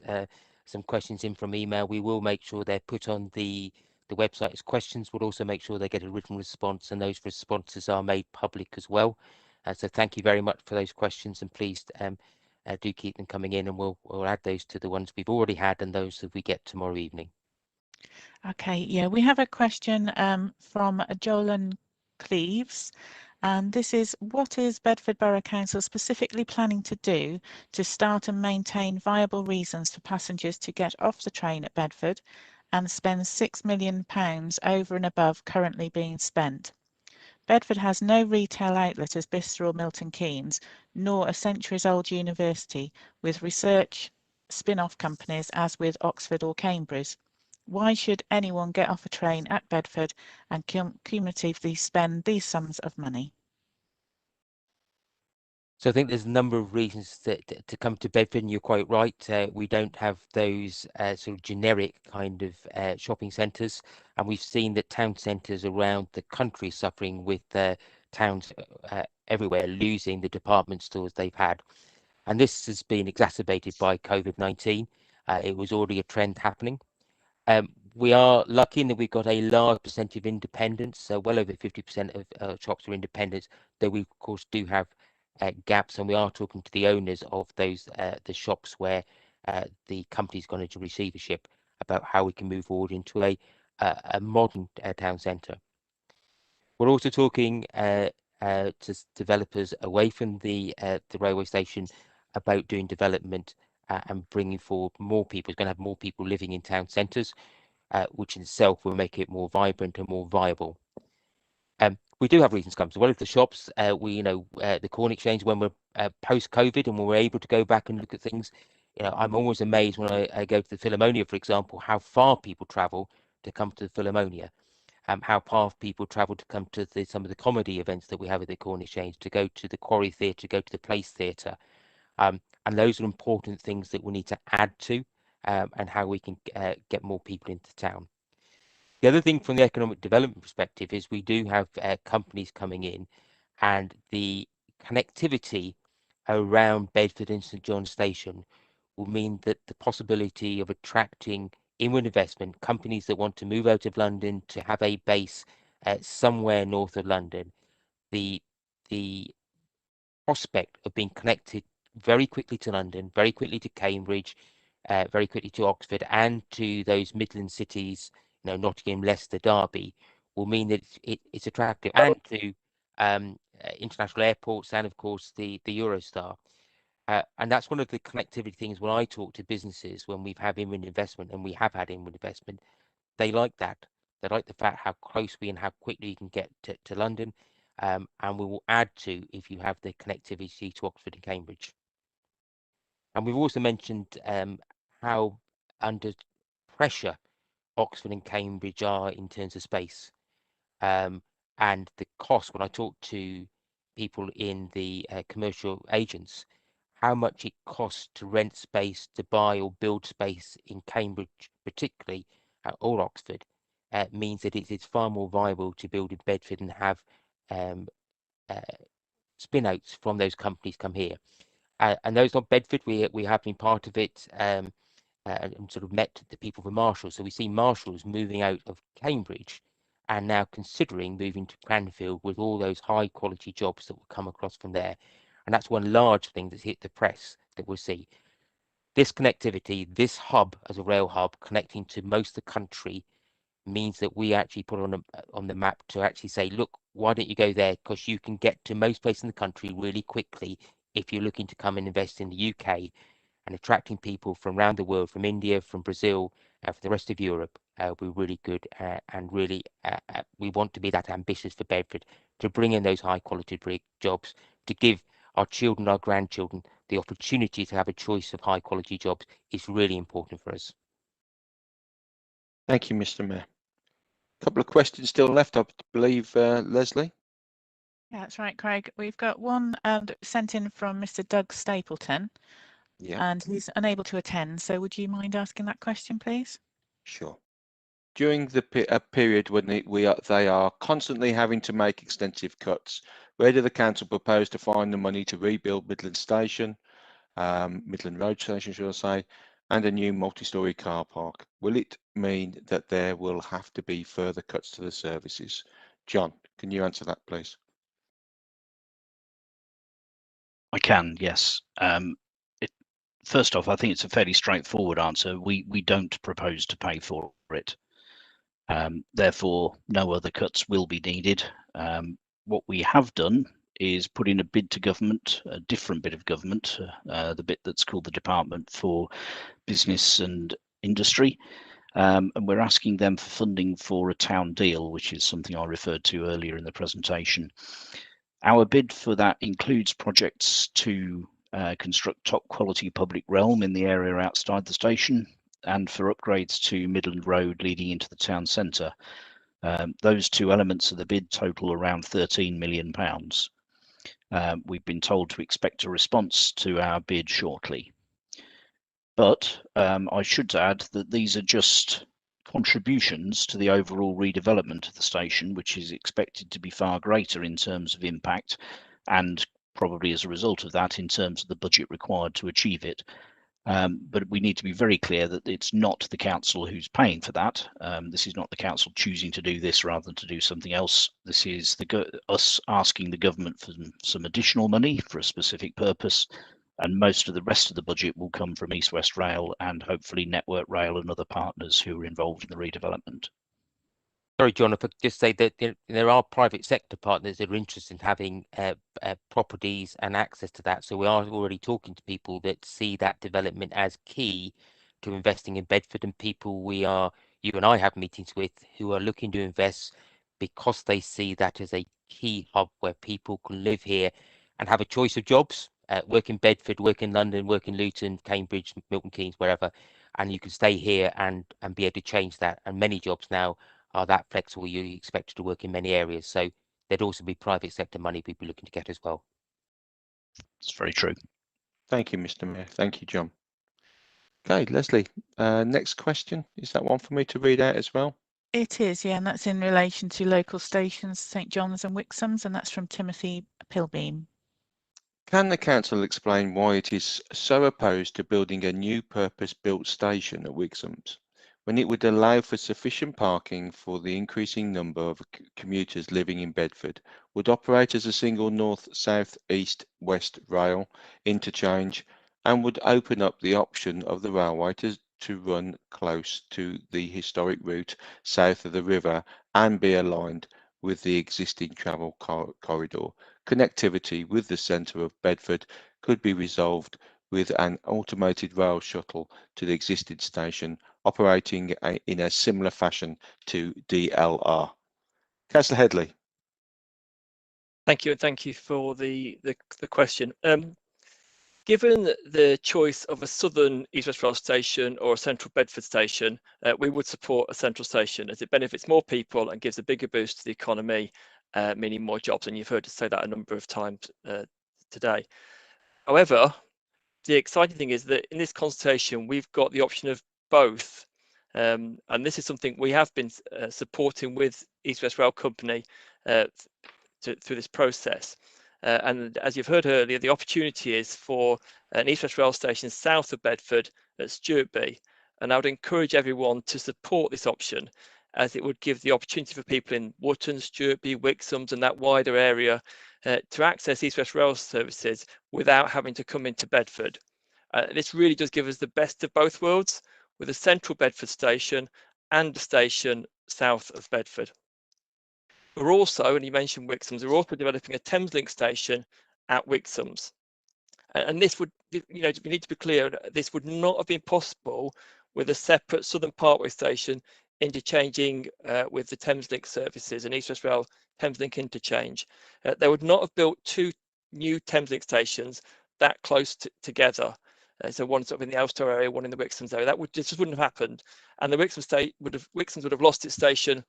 [SPEAKER 4] some questions in from email. We will make sure they're put on the website as questions. We'll also make sure they get a written response, and those responses are made public as well. So thank you very much for those questions, and please do keep them coming in, and we'll add those to the ones we've already had and those that we get tomorrow evening.
[SPEAKER 6] Okay, yeah, we have a question from Jolan Cleves. And this is, what is Bedford Borough Council specifically planning to do to start and maintain viable reasons for passengers to get off the train at Bedford and spend £6 million over and above currently being spent? Bedford has no retail outlet as Bicester or Milton Keynes, nor a centuries-old university with research spin-off companies as with Oxford or Cambridge. Why should anyone get off a train at Bedford and cumulatively spend these sums of money?
[SPEAKER 4] So I think there's a number of reasons to come to Bedford, and you're quite right. We don't have those sort of generic kind of shopping centres, and we've seen that town centres around the country suffering with towns everywhere losing the department stores they've had. And this has been exacerbated by COVID-19. It was already a trend happening. We are lucky in that we've got a large percentage of independents, so well over 50% of shops are independents, though we of course do have gaps, and we are talking to the owners of those the shops where the company's gone into receivership about how we can move forward into a modern town centre. We're also talking to developers away from the railway station about doing development and bringing forward more people. It's going to have more people living in town centres, which in itself will make it more vibrant and more viable. We do have reasons to come. So one of the shops, the Corn Exchange, when we're post-COVID and when we're able to go back and look at things, I'm always amazed when I go to the Philharmonia, for example, how far people travel to come to the Philharmonia, how far people travel to come to some of the comedy events that we have at the Corn Exchange, to go to the Quarry Theatre, to go to the Place Theatre. And those are important things that we need to add to and how we can get more people into town. The other thing from the economic development perspective is we do have companies coming in, and the connectivity around Bedford and St John's Station will mean that the possibility of attracting inward investment, companies that want to move out of London to have a base somewhere north of London, the prospect of being connected very quickly to London, very quickly to Cambridge, very quickly to Oxford, and to those Midland cities, Nottingham, Leicester, Derby, will mean that it's attractive, and to international airports, and of course the Eurostar. And that's one of the connectivity things when I talk to businesses, when we've had inward investment, and we have had inward investment, they like that. They like the fact how close we and how quickly you can get to London. And we will add to if you have the connectivity to Oxford and Cambridge. And we've also mentioned how under pressure Oxford and Cambridge are in terms of space, and the cost. When I talk to people in the commercial agents, how much it costs to rent space, to buy or build space in Cambridge, particularly, or Oxford, means that it's far more viable to build in Bedford and have spin-outs from those companies come here. And those not Bedford, we have been part of it and sort of met the people from Marshall. So we see Marshalls moving out of Cambridge and now considering moving to Cranfield with all those high quality jobs that will come across from there. And that's one large thing that's hit the press that we'll see. This connectivity, this hub as a rail hub connecting to most of the country, means that we actually put on the map to actually say, look, why don't you go there? Because you can get to most places in the country really quickly if you're looking to come and invest in the UK, and attracting people from around the world, from India, from Brazil, from the rest of Europe, will be really good. And really, we want to be that ambitious for Bedford to bring in those high quality jobs, to give our children, our grandchildren, the opportunity to have a choice of high quality jobs is really important for us.
[SPEAKER 3] Thank you, Mr. Mayor. A couple of questions still left, I believe, Leslie.
[SPEAKER 6] Yeah, that's right, Craig. We've got one sent in from Mr. Doug Stapleton, and he's unable to attend. So would you mind asking that question, please?
[SPEAKER 3] Sure. During the period when they are constantly having to make extensive cuts, where do the council propose to find the money to rebuild Midland Station, Midland Road Station, should I say, and a new multi-storey car park? Will it mean that there will have to be further cuts to the services? John, can you answer that, please?
[SPEAKER 5] I can, yes. First off, I think it's a fairly straightforward answer. We don't propose to pay for it. Therefore, no other cuts will be needed. What we have done is put in a bid to government, a different bit of government, the bit that's called the Department for Business and Industry. And we're asking them for funding for a town deal, which is something I referred to earlier in the presentation. Our bid for that includes projects to construct top quality public realm in the area outside the station and for upgrades to Midland Road leading into the town centre. Those two elements of the bid total around £13 million. We've been told to expect a response to our bid shortly. But I should add that these are just contributions to the overall redevelopment of the station, which is expected to be far greater in terms of impact and probably as a result of that in terms of the budget required to achieve it. But we need to be very clear that it's not the council who's paying for that. This is not the council choosing to do this rather than to do something else. This is us asking the government for some additional money for a specific purpose, and most of the rest of the budget will come from East West Rail and hopefully Network Rail and other partners who are involved in the redevelopment.
[SPEAKER 4] Sorry, John, if I could just say that there are private sector partners that are interested in having properties and access to that. So we are already talking to people that see that development as key to investing in Bedford, and people you and I have meetings with who are looking to invest because they see that as a key hub where people can live here and have a choice of jobs, work in Bedford, work in London, work in Luton, Cambridge, Milton Keynes, wherever, and you can stay here and be able to change that. And many jobs now are that flexible, you expect to work in many areas. So there'd also be private sector money we'd be looking to get as well.
[SPEAKER 5] It's very true.
[SPEAKER 3] Thank you, Mr. Mayor. Thank you, John. Okay, Leslie, next question. Is that one for me to read out as well?
[SPEAKER 6] It is, yeah, and that's in relation to local stations, St John's and Wiksums, and that's from Timothy Pilbeam.
[SPEAKER 3] Can the council explain why it is so opposed to building a new purpose-built station at Wiksums, when it would allow for sufficient parking for the increasing number of commuters living in Bedford, would operate as a single north, south, east, west rail interchange, and would open up the option of the railway to run close to the historic route south of the river and be aligned with the existing travel corridor. Connectivity with the centre of Bedford could be resolved with an automated rail shuttle to the existing station operating in a similar fashion to DLR. Councillor Headley.
[SPEAKER 8] Thank you, and thank you for the question. Given the choice of a southern East West Rail station or a central Bedford station, we would support a central station as it benefits more people and gives a bigger boost to the economy, meaning more jobs. And you've heard us say that a number of times today. However, the exciting thing is that in this consultation, we've got the option of both. And this is something we have been supporting with East West Rail Company through this process. And as you've heard earlier, the opportunity is for an East West Rail station south of Bedford at Stewartby. And I would encourage everyone to support this option, as it would give the opportunity for people in Wootton, Stewartby, Wiksums and that wider area to access East West Rail services without having to come into Bedford. This really does give us the best of both worlds, with a central Bedford station and a station south of Bedford. We're also, and you mentioned Wiksums, we're also developing a Thameslink station at Wiksums. And this would, we need to be clear, this would not have been possible with a separate Southern Parkway station interchanging with the Thameslink services and East West Rail Thameslink interchange. They would not have built two new Thameslink stations that close together. So one sort of in the Elstow area, one in the Wiksums area. That just wouldn't have happened, and the Wiksums would have lost its station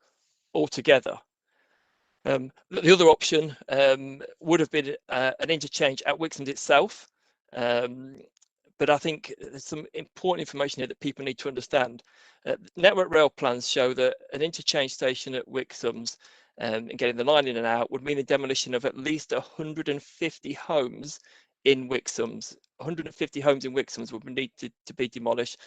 [SPEAKER 8] altogether. The other option would have been an interchange at Wiksums itself, but I think there's some important information here that people need to understand. Network Rail plans show that an interchange station at Wiksums and getting the line in and out would mean the demolition of at least 150 homes in Wiksums. 150 homes in Wiksums would need to be demolished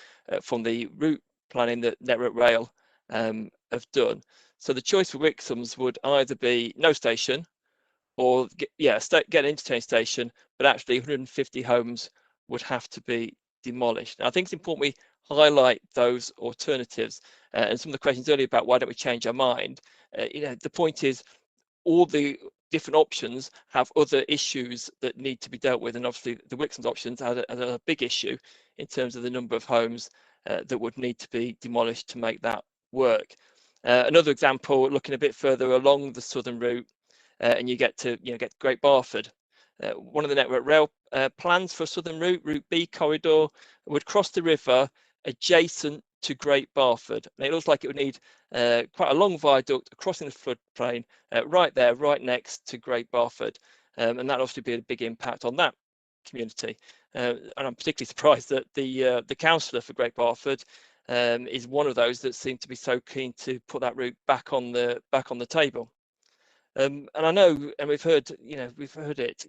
[SPEAKER 8] from the route planning that Network Rail have done. So the choice for Wiksums would either be no station or get an interchange station, but actually 150 homes would have to be demolished. Now, I think it's important we highlight those alternatives and some of the questions earlier about why don't we change our mind. The point is all the different options have other issues that need to be dealt with, and obviously the Wiksums options are a big issue in terms of the number of homes that would need to be demolished to make that work. Another example, looking a bit further along the southern route, and you get to Great Barford. One of the Network Rail plans for southern route B corridor, would cross the river adjacent to Great Barford. And it looks like it would need quite a long viaduct crossing the floodplain right there, right next to Great Barford. And that obviously be a big impact on that community. And I'm particularly surprised that the councillor for Great Barford is one of those that seem to be so keen to put that route back on the table. And I know, and we've heard it,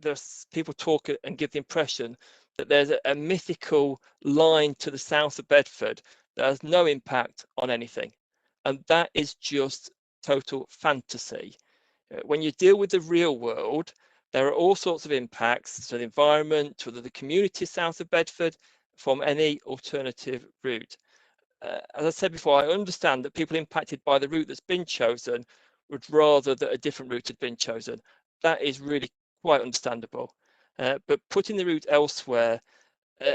[SPEAKER 8] there's people talk and give the impression that there's a mythical line to the south of Bedford that has no impact on anything. And that is just total fantasy. When you deal with the real world, there are all sorts of impacts to the environment, to the community south of Bedford from any alternative route. As I said before, I understand that people impacted by the route that's been chosen would rather that a different route had been chosen. That is really quite understandable. But putting the route elsewhere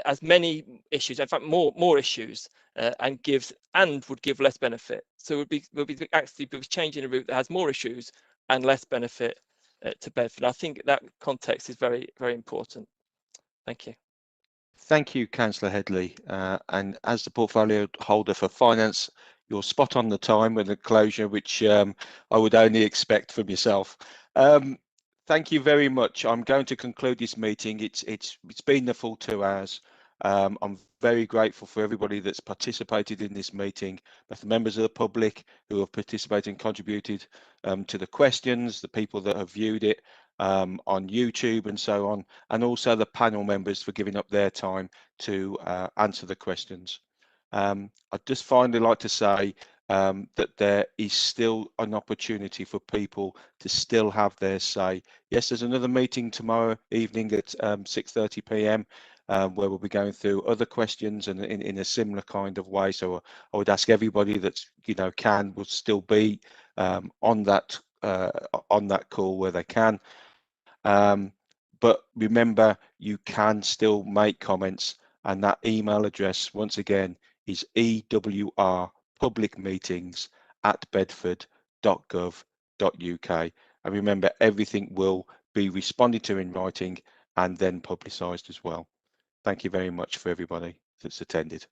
[SPEAKER 8] has many issues, in fact more issues, and would give less benefit. So we'll be changing a route that has more issues and less benefit to Bedford. I think that context is very, very important. Thank you.
[SPEAKER 3] Thank you, Councillor Headley. And as the portfolio holder for finance, you're spot on the time with the closure, which I would only expect from yourself. Thank you very much. I'm going to conclude this meeting. It's been the full 2 hours. I'm very grateful for everybody that's participated in this meeting, both the members of the public who have participated and contributed to the questions, the people that have viewed it on YouTube and so on, and also the panel members for giving up their time to answer the questions. I'd just finally like to say that there is still an opportunity for people to still have their say. Yes, there's another meeting tomorrow evening at 6:30 p.m. Where we'll be going through other questions and in a similar kind of way. So I would ask everybody that's will still be on that call where they can. But remember, you can still make comments, and that email address once again is ewrpublicmeetings@bedford.gov.uk. And remember, everything will be responded to in writing and then publicised as well. Thank you very much for everybody that's attended.